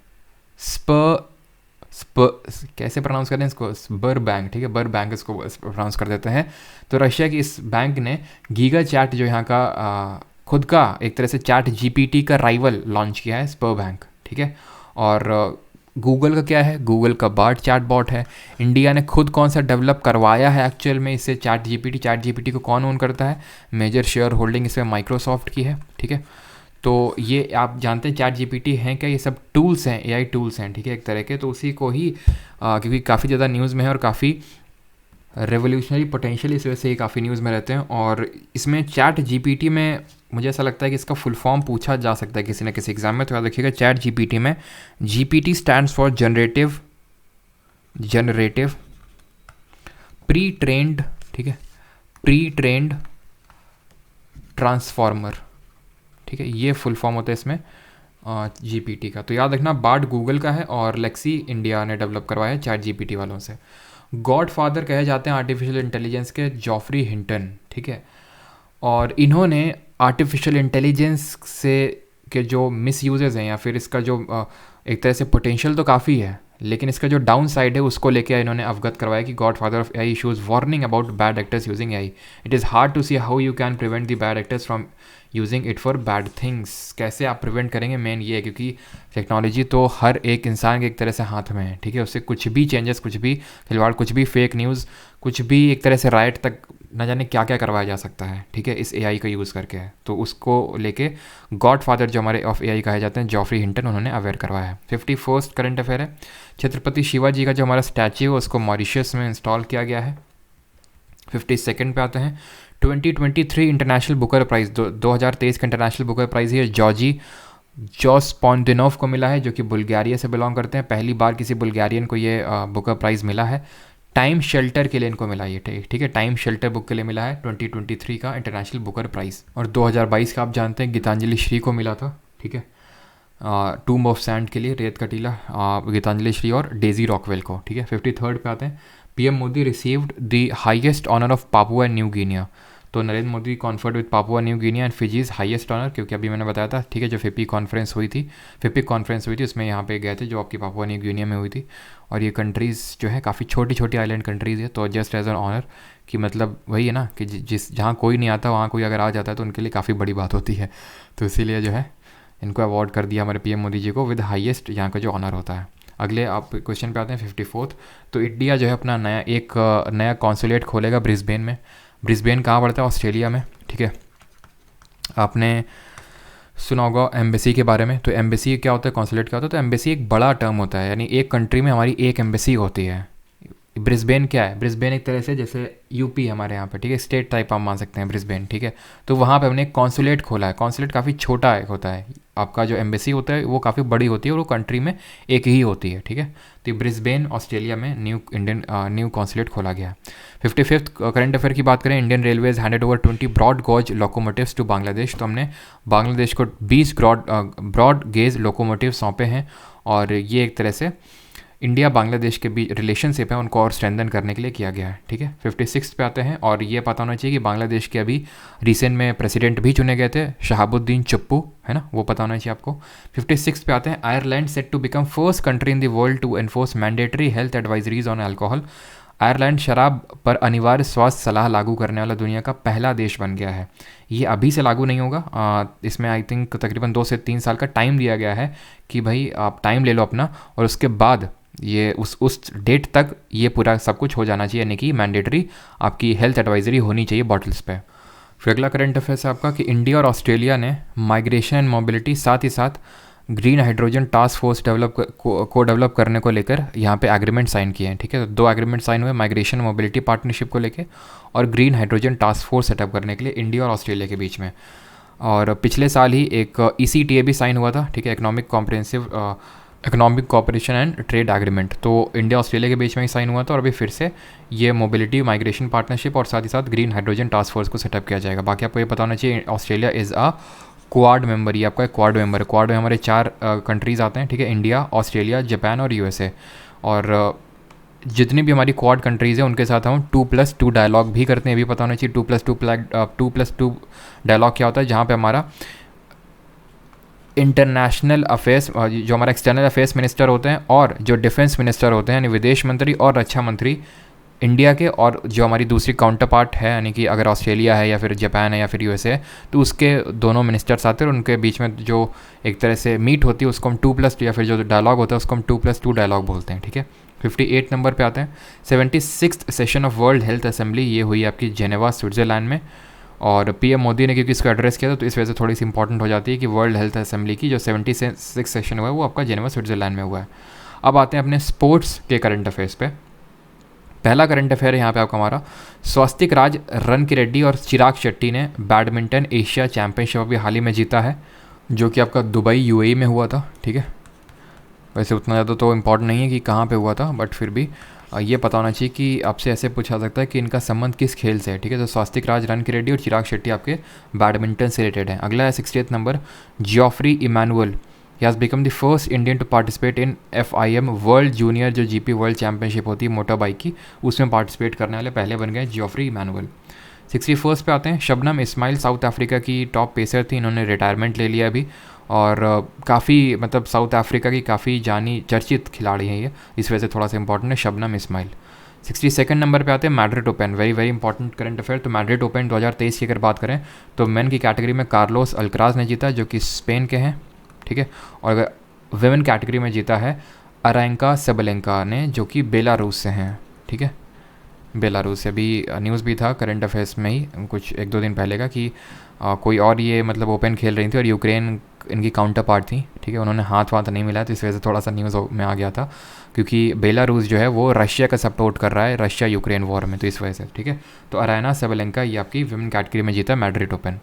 कैसे प्रोनाउंस करते हैं इसको, स्बर बैंक, ठीक है, बर बैंक इसको प्रोनाउंस कर देते हैं। तो रशिया की इस बैंक ने गीगा चैट जो यहाँ का खुद का एक तरह से चैट GPT का राइवल लॉन्च किया है, स्पर बैंक, ठीक है। और गूगल का क्या है, गूगल का बार्ड चैट बॉट है। इंडिया ने खुद कौन सा डेवलप करवाया है एक्चुअल में इससे चैट GPT को कौन ओन करता है, मेजर शेयर होल्डिंग इसमें माइक्रोसॉफ्ट की है, ठीक है। तो ये आप जानते हैं चैट GPT हैं क्या, ये सब टूल्स हैं, AI टूल्स हैं, ठीक है, एक तरह के। तो उसी को ही क्योंकि काफ़ी ज़्यादा न्यूज़ में है और काफ़ी रेवोल्यूशनरी पोटेंशियल इस वजह से ही काफ़ी न्यूज़ में रहते हैं। और इसमें चैट GPT में मुझे ऐसा लगता है कि इसका फुल फॉर्म पूछा जा सकता है किसी न किसी एग्जाम में। तो याद रखिएगा चैट GPT में GPT stands for generative pre trend, ठीक है, प्री ट्रेंड ट्रांसफॉर्मर, ठीक है, ये फुल फॉर्म होता है इसमें GPT का। तो याद रखना बार्ड गूगल का है और लेक्सी इंडिया ने डेवलप करवाया है चैट GPT वालों से। गॉड फादर कहे जाते हैं आर्टिफिशियल इंटेलिजेंस के जॉफ्री हिंटन, ठीक है। और इन्होंने आर्टिफिशियल इंटेलिजेंस से के जो मिसयूजेस हैं या फिर इसका जो एक तरह से पोटेंशियल तो काफ़ी है, लेकिन इसका जो डाउन साइड है उसको लेकर इन्होंने अवगत करवाया कि godfather of AI issues warning about bad actors using AI। It is hard to see how you can prevent the bad actors from using it for bad things. कैसे आप prevent करेंगे, मेन ये है, क्योंकि technology तो हर एक इंसान के एक तरह से हाथ में है, ठीक है। उससे कुछ भी चेंजेस, कुछ भी खिलवाड़, कुछ भी फेक न्यूज़, कुछ भी एक तरह से राइट तक न जाने क्या क्या करवाया जा सकता है, ठीक है, इस एआई का यूज़ करके है। तो उसको लेके गॉड फादर जो हमारे ऑफ एआई कहे जाते हैं, जॉफ्री हिंटन, उन्होंने अवेयर करवाया है। 51st करंट अफेयर है, छत्रपति शिवाजी का जो हमारा स्टैच्यू है उसको मॉरिशस में इंस्टॉल किया गया है। 52nd पे आते हैं, 2023 इंटरनेशनल बुकर प्राइज़, 2023 का इंटरनेशनल बुकर प्राइज़ ये जॉर्जी जोस्पोंदिनोव को मिला है, जो कि बुल्गारिया से बिलोंग करते हैं। पहली बार किसी बुल्गारियन को ये बुकर प्राइज़ मिला है। टाइम शेल्टर के लिए इनको मिला ये, ठीक है, टाइम शेल्टर बुक के लिए मिला है 2023 का इंटरनेशनल बुकर प्राइज़। और 2022 का आप जानते हैं गीतांजलि श्री को मिला था, ठीक है, टूम्ब ऑफ सैंड के लिए, रेत का टीला, गीतांजलि श्री और डेजी रॉकवेल को, ठीक है। 53rd पे आते हैं, PM Modi received the highest honour of Papua New Guinea. तो Narendra Modi conferred with Papua New Guinea and Fiji's highest honour, क्योंकि अभी मैंने बताया था, ठीक है, जो फिपिक कॉन्फ्रेंस हुई थी उसमें यहाँ पे गए थे, जो आपकी पापुआ न्यू गिनिया में हुई थी। और ये कंट्रीज़ जो है काफ़ी छोटी छोटी आइलैंड कंट्रीज़ है, तो जस्ट एज एन ऑनर कि मतलब वही है ना कि जिस जहाँ कोई नहीं आता वहाँ कोई अगर आ जाता है तो उनके लिए काफ़ी बड़ी बात होती है। तो इसीलिए जो है इनको अवार्ड कर दिया हमारे पीएम मोदी जी को विद हाईएस्ट यहाँ का जो ऑनर होता है। अगले आप क्वेश्चन पे आते हैं 54th। तो इंडिया जो है अपना नया कॉन्सुलेट खोलेगा ब्रिस्बेन में। ब्रिस्बेन कहाँ पड़ता है? ऑस्ट्रेलिया में, ठीक है। आपने सुना होगा एम्बेसी के बारे में। तो एम्बेसी क्या होता है, कॉन्सुलेट क्या होता है? तो एम्बेसी एक बड़ा टर्म होता है, यानी एक कंट्री में हमारी एक एम्बेसी होती है। ब्रिस्बेन क्या है? ब्रिस्बेन एक तरह से जैसे यूपी हमारे यहाँ पे, ठीक है, स्टेट टाइप आप मान सकते हैं ब्रिस्बेन, ठीक है। तो वहाँ पे हमने एक कॉन्सुलेट खोला है। कॉन्सुलेट काफ़ी छोटा एक होता है, आपका जो एम्बेसी होता है वो काफ़ी बड़ी होती है और वो कंट्री में एक ही होती है, ठीक है। तो ब्रिस्बेन ऑस्ट्रेलिया में न्यू कॉन्सुलेट खोला गया है। 55th करंट अफेयर की बात करें, Indian railways handed over 20 broad gauge locomotives to Bangladesh. तो हमने बांग्लादेश को 20 ब्रॉड गेज लोकोमोटिव सौंपे हैं, और ये एक तरह से इंडिया बांग्लादेश के बीच रिलेशनशिप है उनको और स्ट्रेंथन करने के लिए किया गया है, ठीक है। 56 पे आते हैं, और ये पता होना चाहिए कि बांग्लादेश के अभी रिसेंट में प्रेसिडेंट भी चुने गए थे, शहाबुद्दीन चप्पू, है ना, वो पता होना चाहिए आपको। 56 पे आते हैं, Ireland set to become first country in the world to enforce mandatory health advisories on alcohol. Ireland शराब पर अनिवार्य स्वास्थ्य सलाह लागू करने वाला दुनिया का पहला देश बन गया है। ये अभी से लागू नहीं होगा, इसमें आई थिंक तकरीबन 2 से 3 साल का टाइम दिया गया है कि भाई आप टाइम ले लो अपना, और उसके बाद ये उस डेट तक ये पूरा सब कुछ हो जाना चाहिए, यानी कि मैंडेटरी आपकी हेल्थ एडवाइजरी होनी चाहिए बॉटल्स पे। फिर अगला करंट अफेयर्स है आपका कि इंडिया और ऑस्ट्रेलिया ने माइग्रेशन एंड मोबिलिटी, साथ ही साथ green hydrogen task force develop करने को लेकर यहाँ पे एग्रीमेंट साइन किए हैं, ठीक है। तो 2 एग्रीमेंट साइन हुए माइग्रेशन मोबिलिटी पार्टनरशिप को लेकर और green hydrogen task force setup करने के लिए इंडिया और ऑस्ट्रेलिया के बीच में। और पिछले साल ही एक ECTA भी साइन हुआ था, ठीक है, economic cooperation and trade agreement. तो इंडिया ऑस्ट्रेलिया के बीच में ही साइन हुआ था, और अभी फिर से ये मोबिलिटी माइग्रेशन पार्टनरशिप और साथ ही साथ ग्रीन हाइड्रोजन टास्क फोर्स को सेटअप किया जाएगा। बाकी आपको ये पता होना चाहिए Australia is a quad member, ये आपका एक क्वाड मेंबर है। क्वाड में हमारे 4 कंट्रीज़ आते हैं, ठीक है, इंडिया, ऑस्ट्रेलिया, जापान और USA। और जितनी भी हमारी क्वाड कंट्रीज़ हैं उनके साथ हम 2+2 डायलॉग भी करते हैं, ये भी पता होना चाहिए। 2+2 डायलॉग क्या होता है? जहाँ पे हमारा इंटरनेशनल अफेयर्स, जो हमारा एक्सटर्नल अफेयर्स मिनिस्टर होते हैं और जो डिफेंस मिनिस्टर होते हैं, यानी विदेश मंत्री और रक्षा मंत्री इंडिया के, और जो हमारी दूसरी काउंटर पार्ट है, यानी कि अगर ऑस्ट्रेलिया है या फिर जापान है या फिर USA है, तो उसके दोनों मिनिस्टर्स आते हैं और उनके बीच में जो एक तरह से मीट होती है उसको हम 2+2, या फिर जो डायलॉग होता है उसको हम 2+2 डायलॉग बोलते हैं, ठीक है। 58 नंबर पे आते हैं, 76th session of world health assembly, ये हुई आपकी जेनेवा स्विट्ज़रलैंड में। और पीएम मोदी ने क्योंकि इसको एड्रेस किया था, तो इस वजह से थोड़ी सी इंपॉर्टेंट हो जाती है कि वर्ल्ड हेल्थ असेंबली की जो 76 सेशन हुआ है वो आपका जेनेवा स्विट्ज़रलैंड में हुआ है। अब आते हैं अपने स्पोर्ट्स के करंट अफेयर्स पे। पहला करंट अफेयर है यहाँ पे आपका हमारा, स्वास्तिक राज रनकी रेड्डी और चिराग शेट्टी ने बैडमिंटन एशिया चैम्पियनशिप अभी हाल ही में जीता है, जो कि आपका दुबई UAE में हुआ था, ठीक है। वैसे उतना ज़्यादा तो इम्पॉर्टेंट नहीं है कि कहाँ पे हुआ था, बट फिर भी ये पता होना चाहिए कि आपसे ऐसे पूछा सकता है कि इनका संबंध किस खेल से है, ठीक है। तो स्वास्तिक राज रनकी रेड्डी और चिराग शेट्टी आपके बैडमिंटन से रिलेटेड हैं। अगला है 68th number, Geoffrey Emmanuel, he has become the first Indian to participate in FIM world junior, जो GP वर्ल्ड चैम्पियनशिप होती है मोटर बाइक की, उसमें पार्टिसिपेट करने वाले पहले बन गए जियोफ्री इमानुअल। 61st पे आते हैं, शबनम इस्माइल साउथ अफ्रीका की टॉप पेसर थी, इन्होंने रिटायरमेंट ले लिया अभी, और काफ़ी मतलब साउथ अफ्रीका की काफ़ी जानी चर्चित खिलाड़ी हैं ये, इस वजह से थोड़ा सा इंपॉर्टेंट है शबनम इस्माइल। 62 नंबर पे आते हैं Madrid open, very very important current affair. तो मैड्रिड ओपन 2023 की अगर बात करें तो मेन की कैटेगरी में कार्लोस अल्कराज ने जीता जो कि स्पेन के हैं, ठीक है। और अगर वेमेन कैटेगरी में जीता है अरांका सबलेंका ने जो कि बेलारूस से हैं, ठीक है। बेलारूस से अभी न्यूज़ भी था करंट अफेयर्स में ही कुछ 1-2 दिन पहले का कि कोई और ये मतलब ओपन खेल रही थी और यूक्रेन इनकी काउंटर पार्ट थी, ठीक है। उन्होंने हाथ नहीं मिला तो इस वजह से थोड़ा सा न्यूज़ में आ गया था, क्योंकि बेलारूस जो है वो रशिया का सपोर्ट कर रहा है रशिया यूक्रेन वॉर में, तो इस वजह से, ठीक है। तो अराना सबलेंका ये आपकी विमेन कैटेगरी में जीता मैड्रिड ओपन।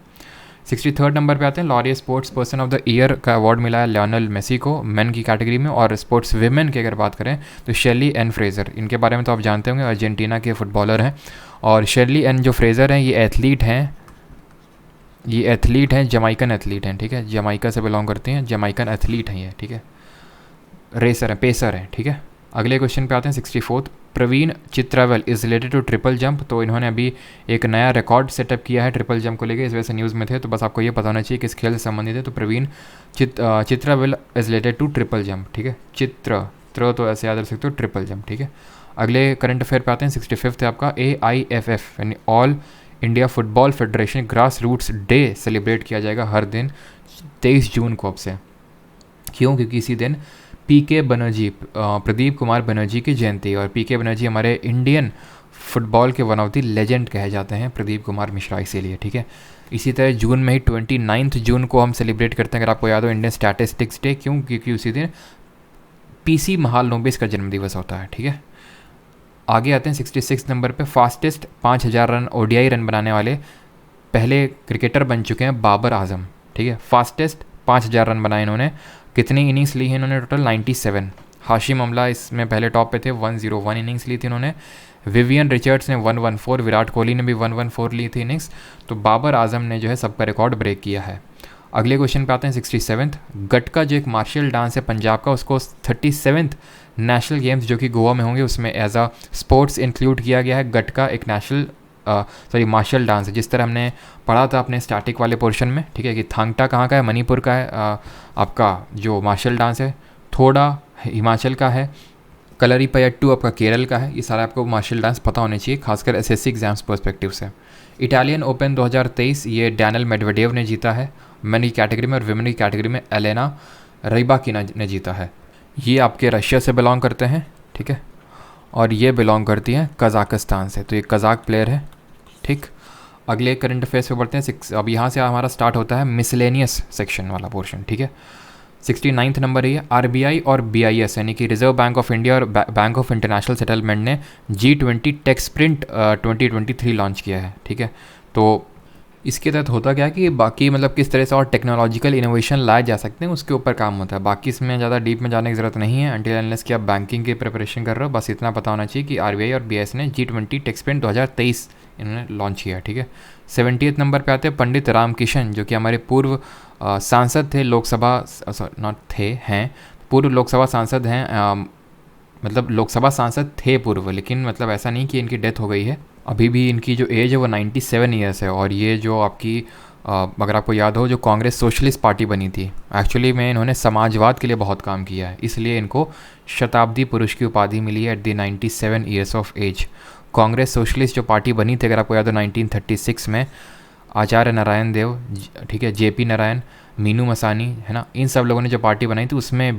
63 नंबर पे आते हैं Laureus sports person of the year का अवार्ड मिला है लियोनेल मेसी को मेन की कैटेगरी में। और स्पोर्ट्स विमेन की अगर बात करें तो शेरली एन फ्रेज़र, इनके बारे में तो आप जानते होंगे, अर्जेंटीना के फुटबॉलर हैं। और शेरली एन जो फ्रेज़र हैं ये एथलीट हैं, जमाइकन एथलीट हैं, ठीक है। जमाइका से बिलोंग करती हैं, जमाइकन एथलीट हैं ये, ठीक है। रेसर हैं, पेसर हैं, ठीक है। अगले क्वेश्चन पे आते हैं 64th। Praveen Chithravel is related to triple jump. तो इन्होंने अभी एक नया रिकॉर्ड सेटअप किया है ट्रिपल जंप को लेकर, इस वजह से न्यूज़ में थे, तो बस आपको ये पता होना चाहिए किस खेल से संबंधित है। तो Praveen Chithravel is related to triple jump, ठीक है। चित्र तो ऐसे याद रख सकते हो, ट्रिपल जंप, ठीक है। अगले करंट अफेयर पे आते हैं 65th है आपका AIFF यानी all India football federation grass roots day celebrate किया जाएगा हर दिन 23 जून को अब से। क्यों? क्योंकि इसी दिन PK बनर्जी, प्रदीप कुमार बनर्जी की जयंती। और PK बनर्जी हमारे इंडियन फुटबॉल के वन ऑफ द लेजेंड कहे जाते हैं, प्रदीप कुमार मिश्रा, इसीलिए, ठीक है। इसी तरह जून में ही 29 जून को हम सेलिब्रेट करते हैं, अगर आपको याद हो, इंडियन स्टैटिस्टिक्स डे। क्यों? क्योंकि उसी दिन PC महालनोबिस का जन्मदिवस होता है, ठीक है। आगे आते हैं 66 नंबर पे, फास्टेस्ट 5000 रन ODI रन बनाने वाले पहले क्रिकेटर बन चुके हैं बाबर आजम, ठीक है। फास्टेस्ट 5000 रन बनाए इन्होंने। कितनी इनिंग्स ली है इन्होंने? टोटल 97। हाशिम अमला इसमें पहले टॉप पे थे, 101 इनिंग्स ली थी इन्होंने। विवियन रिचर्ड्स ने 114, विराट कोहली ने भी 114 ली थी इनिंग्स। तो बाबर आजम ने जो है सबका रिकॉर्ड ब्रेक किया है। अगले क्वेश्चन पे आते हैं 67th। गटका जो एक मार्शल डांस है पंजाब का, उसको 37th नेशनल गेम्स जो कि गोवा में होंगे उसमें एज अ स्पोर्ट्स इंक्लूड किया गया है। गटका एक मार्शल डांस है, जिस तरह हमने पढ़ा था अपने स्टैटिक वाले पोर्शन में, ठीक है, कि थांगटा कहाँ का है? मणिपुर का है। आपका जो मार्शल डांस है थोड़ा हिमाचल का है, कलरीपयट्टू आपका केरल का है। ये सारा आपको मार्शल डांस पता होने चाहिए, खासकर SSC एग्जाम्स पर्सपेक्टिव से। इटालियन ओपन 2023 ये डैनियल मेडवेडेव ने जीता है मेन की कैटेगरी में, और विमेन की कैटेगरी में एलेना रैबाकिना ने जीता है। ये आपके रशिया से बिलोंग करते हैं, ठीक है, और ये बिलोंग करती हैं कज़ाकिस्तान से, तो ये कज़ाक प्लेयर है, ठीक। अगले करंट अफेयर्स पे बढ़ते हैं। अब यहाँ से हमारा स्टार्ट होता है मिसलेनियस सेक्शन वाला पोर्शन, ठीक है। 69th नंबर है RBI और BIS यानी कि रिजर्व बैंक ऑफ इंडिया और बैंक ऑफ इंटरनेशनल सेटलमेंट ने G20 टेक स्प्रिंट 2023 लॉन्च किया है, ठीक है। तो इसके तहत होता क्या है कि बाकी मतलब किस तरह से और टेक्नोलॉजिकल इनोवेशन लाए जा सकते हैं उसके ऊपर काम होता है। बाकी इसमें ज़्यादा डीप में जाने की ज़रूरत नहीं है अनटिल अनलेस कि आप बैंकिंग की प्रिपरेशन कर रहे हो। बस इतना पता होना चाहिए कि RBI और BIS ने G20 टेक स्प्रिंट 2023 इन्होंने लॉन्च किया, ठीक है। 70th नंबर पे आते हैं पंडित रामकिशन, जो कि हमारे पूर्व सांसद थे लोकसभा, हैं पूर्व लोकसभा सांसद हैं, मतलब लोकसभा सांसद थे पूर्व, लेकिन मतलब ऐसा नहीं कि इनकी डेथ हो गई है। अभी भी इनकी जो एज है वो 97 ईयर्स है। और ये जो आपकी अगर आपको याद हो जो कांग्रेस सोशलिस्ट पार्टी बनी थी, एक्चुअली में इन्होंने समाजवाद के लिए बहुत काम किया है, इसलिए इनको शताब्दी पुरुष की उपाधि मिली है at the 97 years of age. Congress socialist जो पार्टी बनी थी, अगर आपको याद हो 1936 में, आचार्य नारायण देव, ठीक है, JP नारायण, मीनू मसानी, है ना, इन सब लोगों ने जो पार्टी बनाई थी उसमें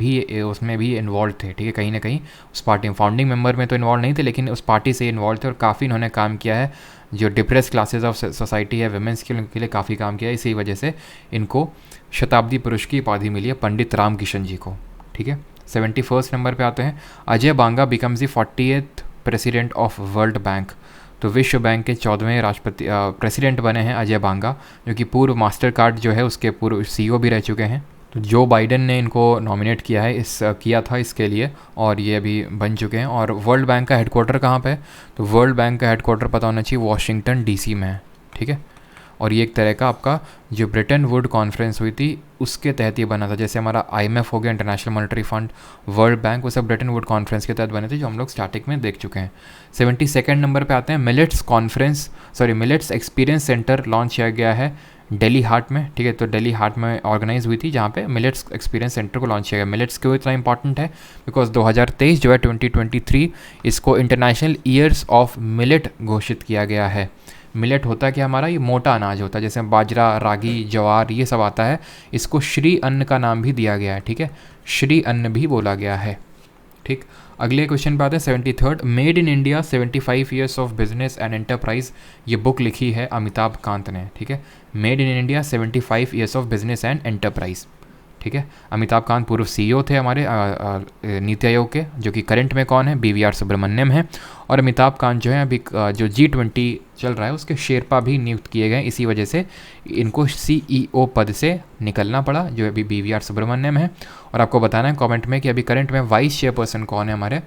भी इन्वॉल्व थे, ठीक है, कहीं ना कहीं उस पार्टी में फाउंडिंग मेंबर में तो इन्वॉल्व नहीं थे, लेकिन उस पार्टी से इन्वॉल्व थे और काफ़ी इन्होंने काम किया है। जो डिप्रेस क्लासेस ऑफ सोसाइटी है वुमेंस के लिए काफ़ी काम किया है, इसी वजह से इनको शताब्दी पुरुष की उपाधि मिली है पंडित रामकिशन जी को, ठीक है। 71st नंबर पर आते हैं, Ajay Banga becomes the 40th president of World Bank. तो विश्व बैंक के 14वें राष्ट्रपति प्रेसिडेंट बने हैं अजय बांगा, जो कि पूर्व मास्टर कार्ड जो है उसके पूर्व CEO भी रह चुके हैं। तो जो बाइडेन ने इनको नॉमिनेट किया था इसके लिए, और ये अभी बन चुके हैं। और वर्ल्ड बैंक का हेडक्वार्टर कहाँ पे है? तो वर्ल्ड बैंक का हेडक्वार्टर पता होना चाहिए, वाशिंगटन DC में है, ठीक है। और ये एक तरह का आपका जो ब्रिटेन वुड कॉन्फ्रेंस हुई थी उसके तहत ये बना था। जैसे हमारा IMF हो गया, international monetary fund, world bank, वो सब ब्रिटेन वुड कॉन्फ्रेंस के तहत बने थे, जो हम लोग स्टार्टिंग में देख चुके हैं। 72 नंबर पे आते हैं, मिलेट्स एक्सपीरियंस सेंटर लॉन्च किया गया है दिल्ली हाट में, ठीक है। तो दिल्ली हाट में ऑर्गेनाइज हुई थी, जहाँ पे मिलेट्स एक्सपीरियंस सेंटर को लॉन्च किया गया। मिलेट्स क्यों इतना इंपॉर्टेंट है? बिकॉज 2023 जो है 2023 इसको इंटरनेशनल ईयर्स ऑफ मिलेट घोषित किया गया है। मिलेट होता है कि हमारा ये मोटा अनाज होता है, जैसे बाजरा, रागी, ज्वार, ये सब आता है। इसको श्री अन्न का नाम भी दिया गया है, ठीक है, श्री अन्न भी बोला गया है, ठीक। अगले क्वेश्चन पे आते हैं 73rd, made in India 75 years of business and enterprise. ये बुक लिखी है अमिताभ कांत ने, ठीक है। Made in India 75 years of business and enterprise, ठीक है। अमिताभ कांत पूर्व CEO थे हमारे नीति आयोग के, जो कि करंट में कौन है? BVR सुब्रमण्यम है। और अमिताभ कांत जो है अभी जो G20 चल रहा है उसके शेरपा भी नियुक्त किए गए, इसी वजह से इनको CEO पद से निकलना पड़ा, जो अभी BVR सुब्रमण्यम है। और आपको बताना है कमेंट में कि अभी करंट में वाइस चेयरपर्सन कौन है हमारे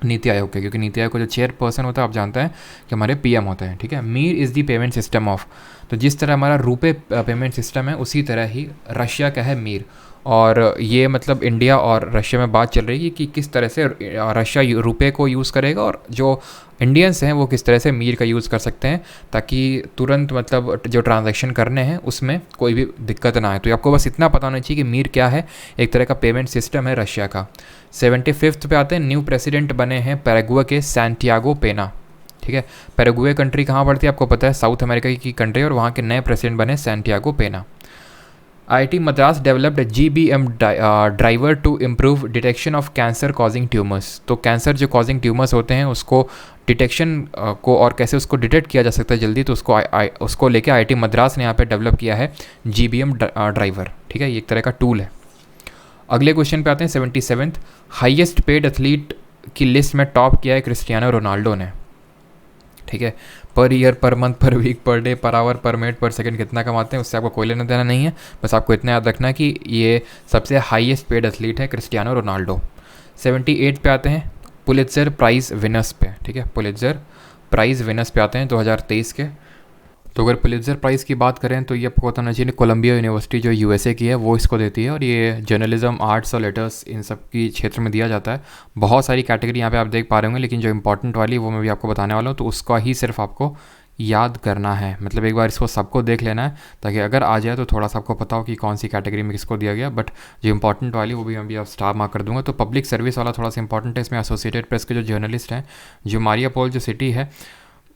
नीति आयोग के, क्योंकि नीति आयोग का जो चेयरपर्सन होता है आप जानते हैं कि हमारे PM होते हैं, ठीक है। Mir is the payment system of, तो जिस तरह हमारा रुपए पेमेंट सिस्टम है उसी तरह ही रशिया का है मीर। और ये मतलब इंडिया और रशिया में बात चल रही है कि किस तरह से रशिया रुपए को यूज़ करेगा और जो इंडियंस हैं वो किस तरह से मीर का यूज़ कर सकते हैं, ताकि तुरंत मतलब जो ट्रांजैक्शन करने हैं उसमें कोई भी दिक्कत ना आए। तो आपको बस इतना पता होना चाहिए कि मीर क्या है, एक तरह का पेमेंट सिस्टम है रशिया का। 75th पे आते हैं, न्यू प्रेसिडेंट बने हैं पैराग्वे के सैंटियागो पेना, ठीक है। पैराग्वे कंट्री कहाँ पड़ती है आपको पता है? साउथ अमेरिका की कंट्री, और वहाँ के नए प्रेसिडेंट बने Santiago Pena. IIT Madras developed GBM driver to improve detection of cancer causing tumours. तो कैंसर जो कॉजिंग ट्यूमर्स होते हैं उसको डिटेक्शन को और कैसे उसको डिटेक्ट किया जा सकता है जल्दी, तो उसको लेके IIT मद्रास ने यहाँ पे डेवलप किया है GBM ड्राइवर, ठीक है। ये एक तरह का टूल है। अगले क्वेश्चन पे आते हैं 77th, हाईएस्ट पेड एथलीट की लिस्ट में टॉप किया है क्रिस्टियानो रोनाल्डो ने, ठीक है। पर ईयर, पर मंथ, पर week, per day, per hour, पर मिनट, पर सेकंड कितना कमाते हैं उससे आपको कोई लेना देना नहीं है, बस आपको इतना याद रखना है कि ये सबसे हाईएस्ट पेड एथलीट है क्रिस्टियानो रोनाल्डो। 78 पे आते हैं, पुलित्जर प्राइज़ विनर्स पे, ठीक है। पुलित्जर प्राइज़ विनर्स पे आते हैं 2023 के। तो अगर पुलित्जर प्राइज़ की बात करें तो ये आपको पता होना चाहिए, कोलंबिया यूनिवर्सिटी जो USA की है वो इसको देती है, और ये जर्नलिज्म, आर्ट्स और लेटर्स इन सब की क्षेत्र में दिया जाता है। बहुत सारी कैटेगरी यहाँ पे आप देख पा रहे होंगे, लेकिन जो इंपॉर्टेंट वाली वो मैं भी आपको बताने वाला हूँ, तो उसका ही सिर्फ आपको याद करना है। मतलब एक बार इसको सबको देख लेना है, ताकि अगर आ जाए तो थोड़ा सा आपको पता हो कि कौन सी कैटेगरी में किसको दिया गया। बट जो इंपॉर्टेंट वाली वो भी मैं भी आप स्टार मार्क कर दूंगा। तो पब्लिक सर्विस वाला थोड़ा सा इंपॉर्टेंट है, इसमें एसोसिएटेड प्रेस के जो जर्नलिस्ट हैं, जो मारियापोल जो सिटी है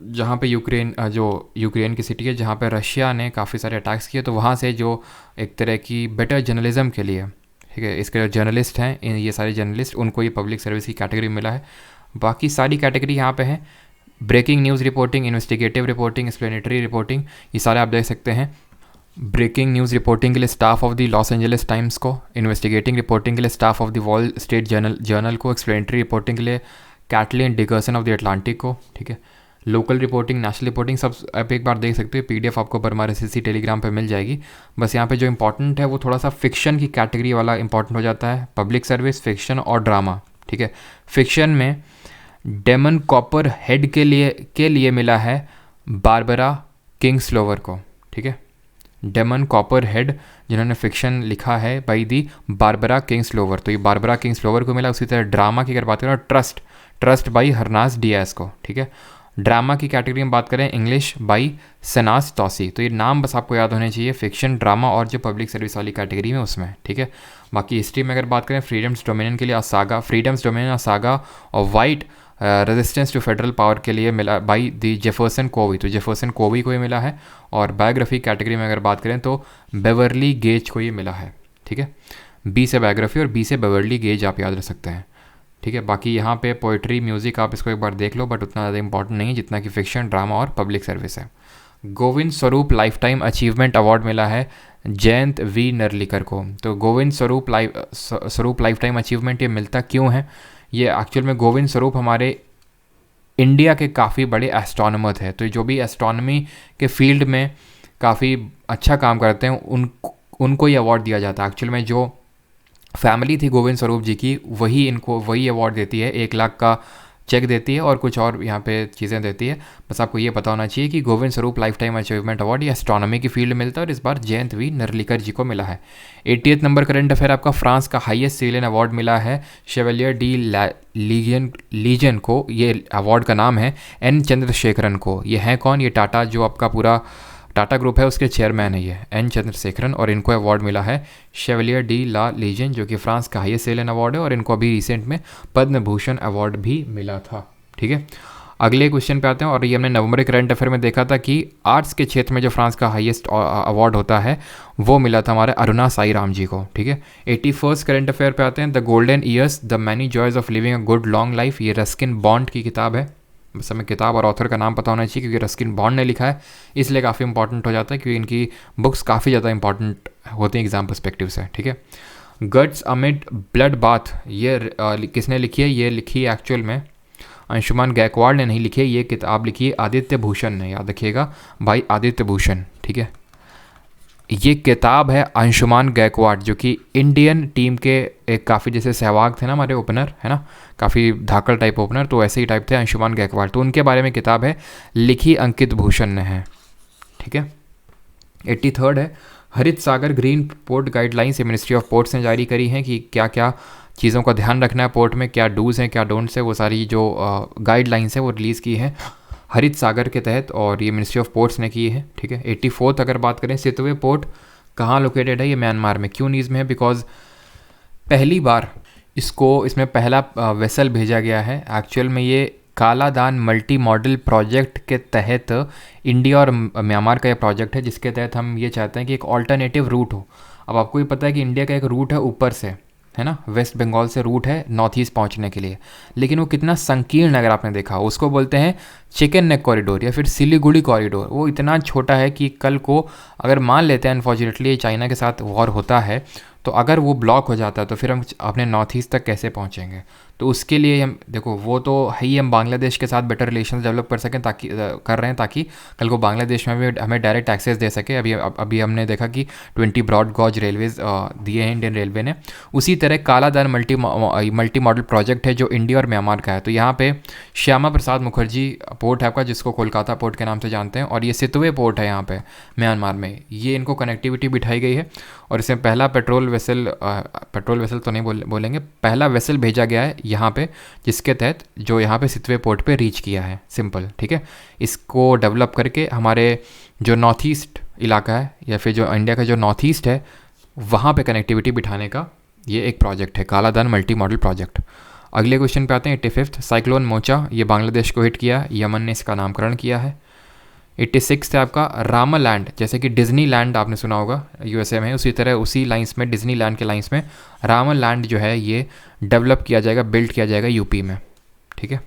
जहाँ पे यूक्रेन की सिटी है, जहाँ पे रशिया ने काफ़ी सारे अटैक्स किए, तो वहाँ से जो एक तरह की बेटर जर्नलिज्म के लिए, ठीक है, इसके जो जर्नलिस्ट हैं, ये सारे जर्नलिस्ट, उनको ये पब्लिक सर्विस की कैटेगरी मिला है। बाकी सारी कैटेगरी यहाँ पे है, breaking news reporting, investigative reporting, explanatory reporting, ये सारे आप देख सकते हैं। ब्रेकिंग न्यूज़ रिपोर्टिंग के लिए staff of the Los Angeles Times को, इन्वेस्टिगेटिंग रिपोर्टिंग के लिए staff of the Wall Street Journal को, एक्सप्लेनेटरी रिपोर्टिंग के लिए Caitlin Dickerson of the Atlantic को, ठीक है। लोकल रिपोर्टिंग, नेशनल रिपोर्टिंग, सब आप एक बार देख सकते हो। PDF आपको पर हमारे CC टेलीग्राम पे मिल जाएगी। बस यहाँ पे जो इंपॉर्टेंट है वो थोड़ा सा फिक्शन की कैटेगरी वाला इंपॉर्टेंट हो जाता है, पब्लिक सर्विस, फिक्शन और ड्रामा, ठीक है। फिक्शन में डेमन कॉपर हेड के लिए मिला है बारबरा किंग्सलोवर को, ठीक है। डेमन कॉपर हेड जिन्होंने फिक्शन लिखा है बाई दी बारबरा किंग्सलोवर, तो ये बारबरा किंग्सलोवर को मिला। उसी तरह ड्रामा की अगर बात करें, ट्रस्ट बाई हरनास डियास को, ठीक है। ड्रामा की कैटेगरी में बात करें, इंग्लिश बाई सनास तौसी। तो ये नाम बस आपको याद होने चाहिए, फिक्शन, ड्रामा और जो पब्लिक सर्विस वाली कैटेगरी में उसमें, ठीक है। बाकी हिस्ट्री में अगर बात करें, फ्रीडम्स डोमिनियन के लिए असागा, फ्रीडम्स डोमिनियन असागा और white resistance to federal power के लिए मिला बाई दी जेफरसन कोवी, तो जेफरसन कोवी को ये मिला है। और बायोग्राफी कैटेगरी में अगर बात करें तो बेवर्ली गेज को ये मिला है, ठीक है। B से बायोग्राफी और B से बेवर्ली गेज आप याद रख सकते हैं, ठीक है। बाकी यहाँ पे पोइट्री, म्यूज़िक आप इसको एक बार देख लो, बट उतना ज़्यादा इंपॉर्टेंट नहीं है जितना कि फिक्शन, ड्रामा और पब्लिक सर्विस है। Govind Swarup life time achievement award मिला है जयंत V नरलिकर को। तो Govind Swarup life time achievement ये मिलता क्यों है? ये एक्चुअल में गोविंद स्वरूप हमारे इंडिया के काफ़ी बड़े एस्ट्रोनॉमर थे, तो जो भी एस्ट्रोनॉमी के फील्ड में काफ़ी अच्छा काम करते हैं उनको ये अवार्ड दिया जाता है। एक्चुअल में जो फैमिली थी गोविंद स्वरूप जी की, वही अवार्ड देती है। 1 लाख का चेक देती है और कुछ और यहाँ पे चीज़ें देती है। बस आपको ये पता होना चाहिए कि Govind Swarup life time achievement award ये एस्ट्रोनॉमी की फील्ड में मिलता है और इस बार जयंत वी नरलिकर जी को मिला है। 88 नंबर करंट अफेयर आपका, फ्रांस का हाईएस्ट सिविलियन अवार्ड मिला है शेवलियर डी लीजन को। ये अवार्ड का नाम है एन चंद्रशेखरन को। ये हैं कौन? ये टाटा, जो आपका पूरा टाटा ग्रुप है उसके चेयरमैन है ये एन चंद्रशेखरन, और इनको अवार्ड मिला है शेवलियर डी ला लीजन, जो कि फ्रांस का हाईएस्ट सिविलियन अवार्ड है, और इनको अभी रिसेंट में पद्म भूषण अवार्ड भी मिला था। ठीक है, अगले क्वेश्चन पे आते हैं। और ये हमने नवंबर करंट अफेयर में देखा था कि आर्ट्स के क्षेत्र में जो फ्रांस का हाईएस्ट अवार्ड होता है वो मिला था हमारे अरुणा साई राम जी को। ठीक है, 81 करंट अफेयर पे आते हैं। The golden years the many joys of living a good long life, ये रस्किन बॉन्ड की किताब है। बस हमें किताब और ऑथर का नाम पता होना चाहिए क्योंकि रस्किन बॉन्ड ने लिखा है, इसलिए काफ़ी इंपॉर्टेंट हो जाता है क्योंकि इनकी बुक्स काफ़ी ज़्यादा इंपॉर्टेंट होती हैं एग्जाम पर्सपेक्टिव से। ठीक है, गट्स अमिड ब्लड बाथ, ये किसने लिखी है? ये लिखी है एक्चुअल में अंशुमान गायकवाड़ ने नहीं लिखी है, ये किताब लिखी है आदित्य भूषण ने, याद रखिएगा भाई, आदित्य भूषण। ठीक है, ये किताब है अंशुमान गायकवाड़, जो कि इंडियन टीम के एक काफ़ी जैसे सहवाग थे ना हमारे ओपनर, है ना, काफ़ी धाकड़ टाइप ओपनर, तो ऐसे ही टाइप थे अंशुमान गायकवाड़, तो उनके बारे में किताब है, लिखी अंकित भूषण ने है। ठीक है, 83 है। हरित सागर ग्रीन पोर्ट गाइडलाइंस ये मिनिस्ट्री ऑफ पोर्ट्स ने जारी करी हैं कि क्या क्या चीज़ों का ध्यान रखना है पोर्ट में, क्या डूज़ हैं क्या डोंट्स है, वो सारी जो गाइडलाइंस है वो रिलीज़ की है हरित सागर के तहत, और ये मिनिस्ट्री ऑफ पोर्ट्स ने की है। ठीक है, 84 अगर बात करें, सितवे पोर्ट कहाँ लोकेटेड है? ये म्यांमार में। क्यों न्यूज़ में है? बिकॉज पहली बार इसमें पहला वेसल भेजा गया है। एक्चुअल में ये कालादान मल्टी मॉडल प्रोजेक्ट के तहत इंडिया और म्यांमार का ये प्रोजेक्ट है, जिसके तहत हम ये चाहते हैं कि एक ऑल्टरनेटिव रूट हो। अब आपको भी पता है कि इंडिया का एक रूट है ऊपर से, है ना, वेस्ट बंगाल से रूट है नॉर्थ ईस्ट पहुंचने के लिए, लेकिन वो कितना संकीर्ण अगर आपने देखा, उसको बोलते हैं चिकन नेक कॉरिडोर या फिर सिलीगुड़ी कॉरिडोर। वो इतना छोटा है कि कल को अगर मान लेते हैं अनफॉर्चुनेटली चाइना के साथ वॉर होता है, तो अगर वो ब्लॉक हो जाता है तो फिर हम अपने नॉर्थ ईस्ट तक कैसे पहुंचेंगे? तो उसके लिए हम देखो, वो तो है ही, हम बांग्लादेश के साथ बेटर रिलेशन डेवलप कर सकें, ताकि कर रहे हैं ताकि कल को बांग्लादेश में भी हमें डायरेक्ट एक्सेस दे सके। अभी हमने देखा कि 20 ब्रॉड गॉज रेलवेज दिए हैं इंडियन रेलवे ने। उसी तरह कालादान मल्टी मॉडल प्रोजेक्ट है जो इंडिया और म्यांमार का है। तो यहाँ पे श्यामा प्रसाद मुखर्जी पोर्ट है आपका, जिसको कोलकाता पोर्ट के नाम से जानते हैं, और ये सितवे पोर्ट है यहाँ पे म्यांमार में। ये इनको कनेक्टिविटी बिठाई गई है, और इसमें पहला पेट्रोल वेसल तो नहीं बोलेंगे, पहला वेसल भेजा गया है यहाँ पे, जिसके तहत जो यहाँ पे सितवे पोर्ट पे रीच किया है। सिंपल, ठीक है। इसको डेवलप करके हमारे जो नॉर्थ ईस्ट इलाका है या फिर जो इंडिया का जो नॉर्थ ईस्ट है वहाँ पे कनेक्टिविटी बिठाने का ये एक प्रोजेक्ट है, कालादान मल्टी मॉडल प्रोजेक्ट। अगले क्वेश्चन पे आते हैं। 85 साइक्लोन मोचा, ये बांग्लादेश को हिट किया, यमन ने इसका नामकरण किया है। 86 है आपका रामालैंड, जैसे कि डिज्नी लैंड आपने सुना होगा यूएसए में, उसी तरह उसी लाइंस में डिज्नी लैंड के लाइंस में रामालैंड जो है ये डेवलप किया जाएगा, बिल्ड किया जाएगा यूपी में, ठीक है,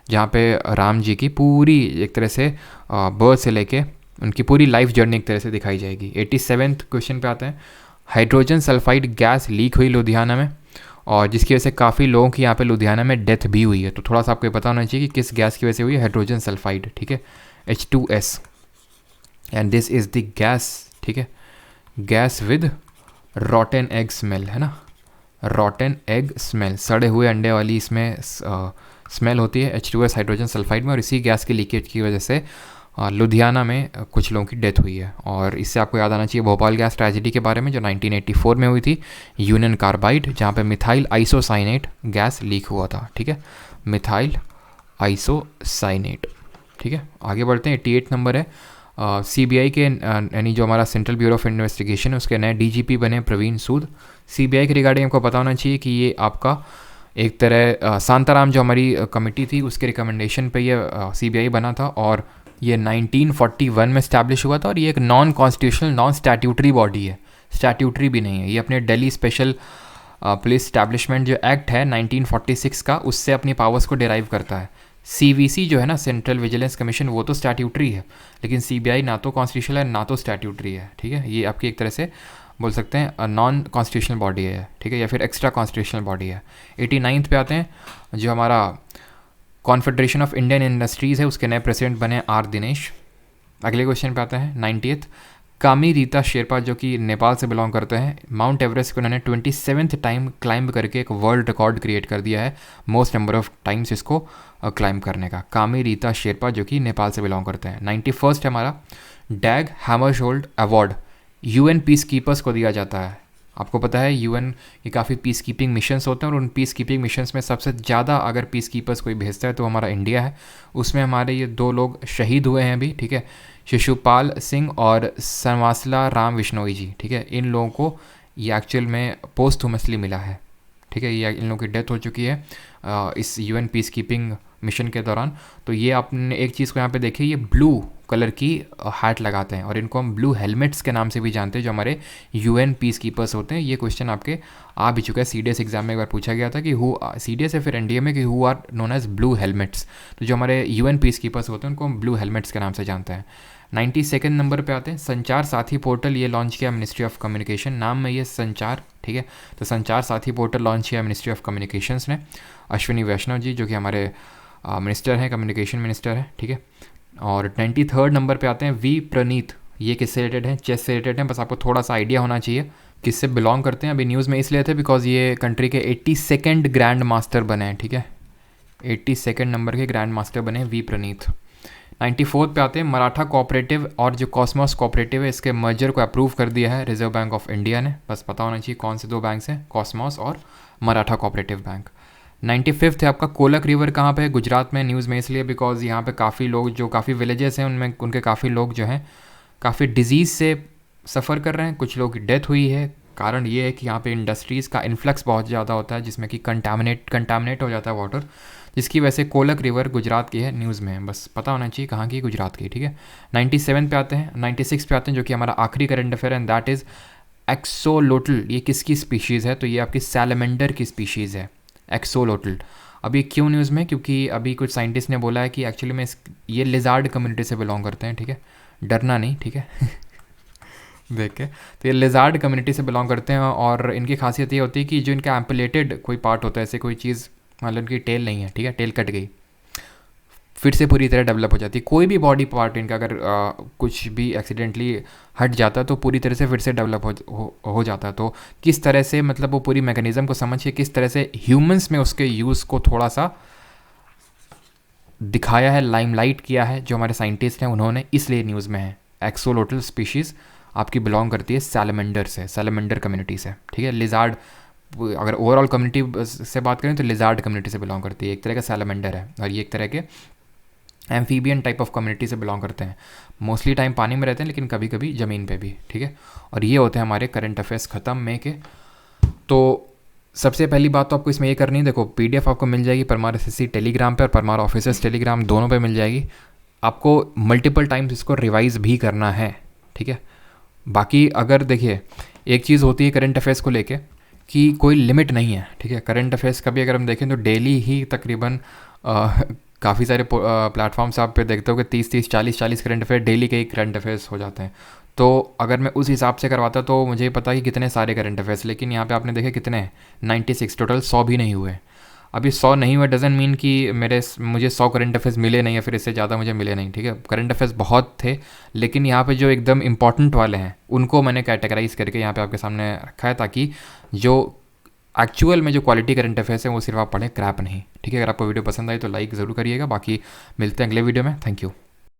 जहाँ पे राम जी की पूरी एक तरह से बर्थ से लेके उनकी पूरी लाइफ जर्नी एक तरह से दिखाई जाएगी। 87 क्वेश्चन पे आते हैं। हाइड्रोजन सल्फाइड गैस लीक हुई लुधियाना में, और जिसकी वजह से काफ़ी लोगों की यहाँ पे लुधियाना में डेथ भी हुई है। तो थोड़ा सा आपको पता होना चाहिए कि किस गैस की वजह से हुई है, हाइड्रोजन सल्फाइड, ठीक है, H2S, and this is the gas, ठीक है, गैस विद रॉटन एग स्मेल, है ना, रॉटन एग स्मेल, सड़े हुए अंडे वाली इसमें स्मेल होती है H2S हाइड्रोजन सल्फाइड में, और इसी गैस की लीकेज की वजह से लुधियाना में कुछ लोगों की डेथ हुई है। और इससे आपको याद आना चाहिए भोपाल गैस ट्रेजेडी के बारे में जो 1984 में हुई थी, यूनियन कार्बाइड, जहाँ पे मिथाइल आइसोसाइनेट गैस लीक हुआ था, ठीक है, मिथाइल आइसोसाइनेट, ठीक है। आगे बढ़ते हैं। 88 नंबर है। CBI के यानी जो हमारा सेंट्रल ब्यूरो ऑफ इन्वेस्टिगेशन है उसके नए DGP बने प्रवीण सूद। CBI के रिगार्डिंग आपको पता होना चाहिए कि ये आपका एक तरह शांताराम जो हमारी कमेटी थी उसके रिकमेंडेशन पे ये CBI बना था, और ये 1941 में स्टैब्लिश हुआ था, और ये एक non constitutional non statutory body है, स्टैट्यूटरी भी नहीं है। ये अपने दिल्ली स्पेशल पुलिस स्टैब्लिशमेंट जो एक्ट है 1946 का, उससे अपनी पावर्स को डिराइव करता है। CVC जो है ना, सेंट्रल विजिलेंस कमीशन, वो तो स्टैट्यूटरी है, लेकिन CBI ना तो कॉन्स्टिट्यूशनल है ना तो स्टैट्यूटरी है, ठीक है। ये आपकी एक तरह से बोल सकते हैं नॉन कॉन्स्टिट्यूशनल बॉडी है, ठीक है, या फिर एक्स्ट्रा कॉन्स्टिट्यूशनल बॉडी है। 89 पे आते हैं। जो हमारा कॉन्फेडरेशन ऑफ इंडियन इंडस्ट्रीज़ है उसके नए प्रेसिडेंट बने R दिनेश। अगले क्वेश्चन पे आता है 90th। कामी रीता शेरपा जो कि नेपाल से बिलोंग करते हैं, माउंट एवरेस्ट को उन्होंने 27th टाइम क्लाइंब करके एक वर्ल्ड रिकॉर्ड क्रिएट कर दिया है, मोस्ट नंबर ऑफ टाइम्स इसको क्लाइंब करने का। कामी रीता शेरपा जो कि नेपाल से बिलोंग करते हैं। 91st है हमारा डैग हैमरशोल्ड अवार्ड, UN पीस कीपर्स को दिया जाता है। आपको पता है UN ये काफ़ी पीस कीपिंग मिशंस होते हैं, और उन पीस कीपिंग मिशंस में सबसे ज़्यादा अगर पीस कीपर्स कोई भेजता है तो हमारा इंडिया है। उसमें हमारे ये 2 लोग शहीद हुए हैं अभी, ठीक है, शिशुपाल सिंह और सनवासला राम विश्नोई जी, ठीक है। इन लोगों को ये एक्चुअल में पोस्टहुमसली मिला है, ठीक है, ये इन लोगों की डेथ हो चुकी है इस UN पीस कीपिंग मिशन के दौरान। तो ये आपने एक चीज़ को यहाँ पे देखिए, ये ब्लू कलर की हैट लगाते हैं, और इनको हम ब्लू हेलमेट्स के नाम से भी जानते हैं, जो हमारे UN पीस कीपर्स होते हैं। ये क्वेश्चन आपके आ भी चुका है, CDS एग्जाम में एक बार पूछा गया था कि CDS या फिर NDA में कि who are known as blue helmets. तो जो हमारे UN पीस कीपर्स होते हैं उनको हम ब्लू हेलमेट्स के नाम से जानते हैं। 92nd नंबर पे आते हैं संचार साथी पोर्टल, ये लॉन्च किया मिनिस्ट्री ऑफ कम्युनिकेशन, नाम में ये संचार, ठीक है। तो संचार साथी पोर्टल लॉन्च किया मिनिस्ट्री ऑफ कम्युनिकेशंस ने, अश्विनी वैष्णव जी जो कि हमारे मिनिस्टर हैं, कम्युनिकेशन मिनिस्टर है, ठीक है। और 93rd नंबर पे आते हैं वी प्रणीत, ये किससे रिलेटेड हैं, चेस से रिलेटेड हैं। बस आपको थोड़ा सा आइडिया होना चाहिए किससे बिलोंग करते हैं। अभी न्यूज़ में इसलिए थे बिकॉज ये कंट्री के 82nd ग्रैंड मास्टर बने हैं, ठीक है, 82nd नंबर के ग्रैंड मास्टर बने वी प्रणीत। 94th पे आते हैं मराठा कोऑपरेटिव और जो कॉस्मोस कोऑपरेटिव है, इसके मर्जर को अप्रूव कर दिया है रिजर्व बैंक ऑफ इंडिया ने। बस पता होना चाहिए कौन से 2 बैंक्स हैं, कॉस्मोस और मराठा कोऑपरेटिव बैंक। 95th है आपका कोलक रिवर, कहाँ पे है, गुजरात में। न्यूज़ में इसलिए बिकॉज यहाँ पे काफ़ी लोग, जो काफ़ी विलेजेस हैं उनमें उनके काफ़ी लोग जो हैं काफ़ी डिजीज़ से सफ़र कर रहे हैं, कुछ लोगों की डेथ हुई है। कारण ये है कि यहाँ पे इंडस्ट्रीज़ का इन्फ्लक्स बहुत ज़्यादा होता है, जिसमें कि कंटामिनेट हो जाता है वाटर, जिसकी वजह से कोलक रिवर गुजरात की है, न्यूज़ में है। बस पता होना चाहिए कहाँ की, गुजरात की, ठीक है। 97 पे आते हैं, 96 पे आते हैं जो कि हमारा आखिरी करंट अफेयर है, एंड दैट इज़ एक्सोलोटल। ये किसकी स्पीशीज़ है, तो ये आपकी सैलमेंडर की स्पीशीज़ है, एक्सोलोटल। अभी क्यों न्यूज़ में, क्योंकि अभी कुछ साइंटिस्ट ने बोला है कि एक्चुअली में ये लिजार्ड कम्युनिटी से बिलोंग करते हैं, ठीक है, डरना नहीं, ठीक है देख के। तो ये लिजार्ड कम्युनिटी से बिलोंग करते हैं, और इनकी खासियत ये होती है कि जो इनका एम्पलेटेड कोई पार्ट होता है, ऐसे कोई चीज़, मतलब इनकी टेल नहीं है, ठीक है, टेल कट गई, फिर से पूरी तरह डेवलप हो जाती है। कोई भी बॉडी पार्ट इनका अगर कुछ भी एक्सीडेंटली हट जाता है तो पूरी तरह से फिर से डेवलप हो जाता है। तो किस तरह से, मतलब वो पूरी मैकेनिज़्म को समझ के किस तरह से ह्यूमंस में उसके यूज़ को थोड़ा सा दिखाया है, लाइमलाइट किया है जो हमारे साइंटिस्ट हैं उन्होंने, इसलिए न्यूज़ में है। एक्सोलोटल स्पीशीज़ आपकी बिलोंग करती है सैलमेंडर से, सैलमेंडर कम्युनिटी से, ठीक है। लिजार्ड, अगर ओवरऑल कम्युनिटी से बात करें तो लिजार्ड कम्युनिटी से बिलोंग करती है, एक तरह का सैलमेंडर है, और ये एक तरह के एम्फीबियन टाइप ऑफ कम्युनिटी से बिलोंग करते हैं। मोस्टली टाइम पानी में रहते हैं, लेकिन कभी कभी ज़मीन पे भी, ठीक है। और ये होते हैं हमारे करंट अफेयर्स ख़त्म में के। तो सबसे पहली बात तो आपको इसमें ये करनी है, देखो PDF आपको मिल जाएगी परमार SSC टेलीग्राम पे और परमार ऑफिसर्स टेलीग्राम, दोनों पे मिल जाएगी। आपको मल्टीपल टाइम्स इसको रिवाइज़ भी करना है, ठीक है। बाकी अगर देखिए, एक चीज़ होती है करंट अफेयर्स को लेके कि कोई लिमिट नहीं है, ठीक है। करंट अफेयर्स का भी अगर हम देखें तो डेली ही तकरीबन काफ़ी सारे प्लेटफॉर्म्स आप पे देखते हो कि 30-30, 40-40 करंट अफेयर डेली के ही करंट अफेयर्स हो जाते हैं। तो अगर मैं उस हिसाब से करवाता तो मुझे पता कि कितने सारे करंट अफेयर्स, लेकिन यहाँ पे आपने देखे कितने हैं, 96, टोटल 100 भी नहीं हुए। अभी 100 नहीं हुए डजंट मीन कि मुझे 100 करंट अफेयर्स मिले नहीं, या फिर इससे ज़्यादा मुझे मिले नहीं, ठीक है। करंट अफेयर्स बहुत थे, लेकिन यहाँ पे जो एकदम इंपॉर्टेंट वाले हैं उनको मैंने कैटेगराइज करके यहाँ पे आपके सामने रखा है, ताकि जो एक्चुअल में जो क्वालिटी करंट अफेयर्स हैं वो सिर्फ आप पढ़ें, क्रैप नहीं, ठीक है। अगर आपको वीडियो पसंद आई तो लाइक ज़रूर करिएगा। बाकी मिलते हैं अगले वीडियो में, थैंक यू।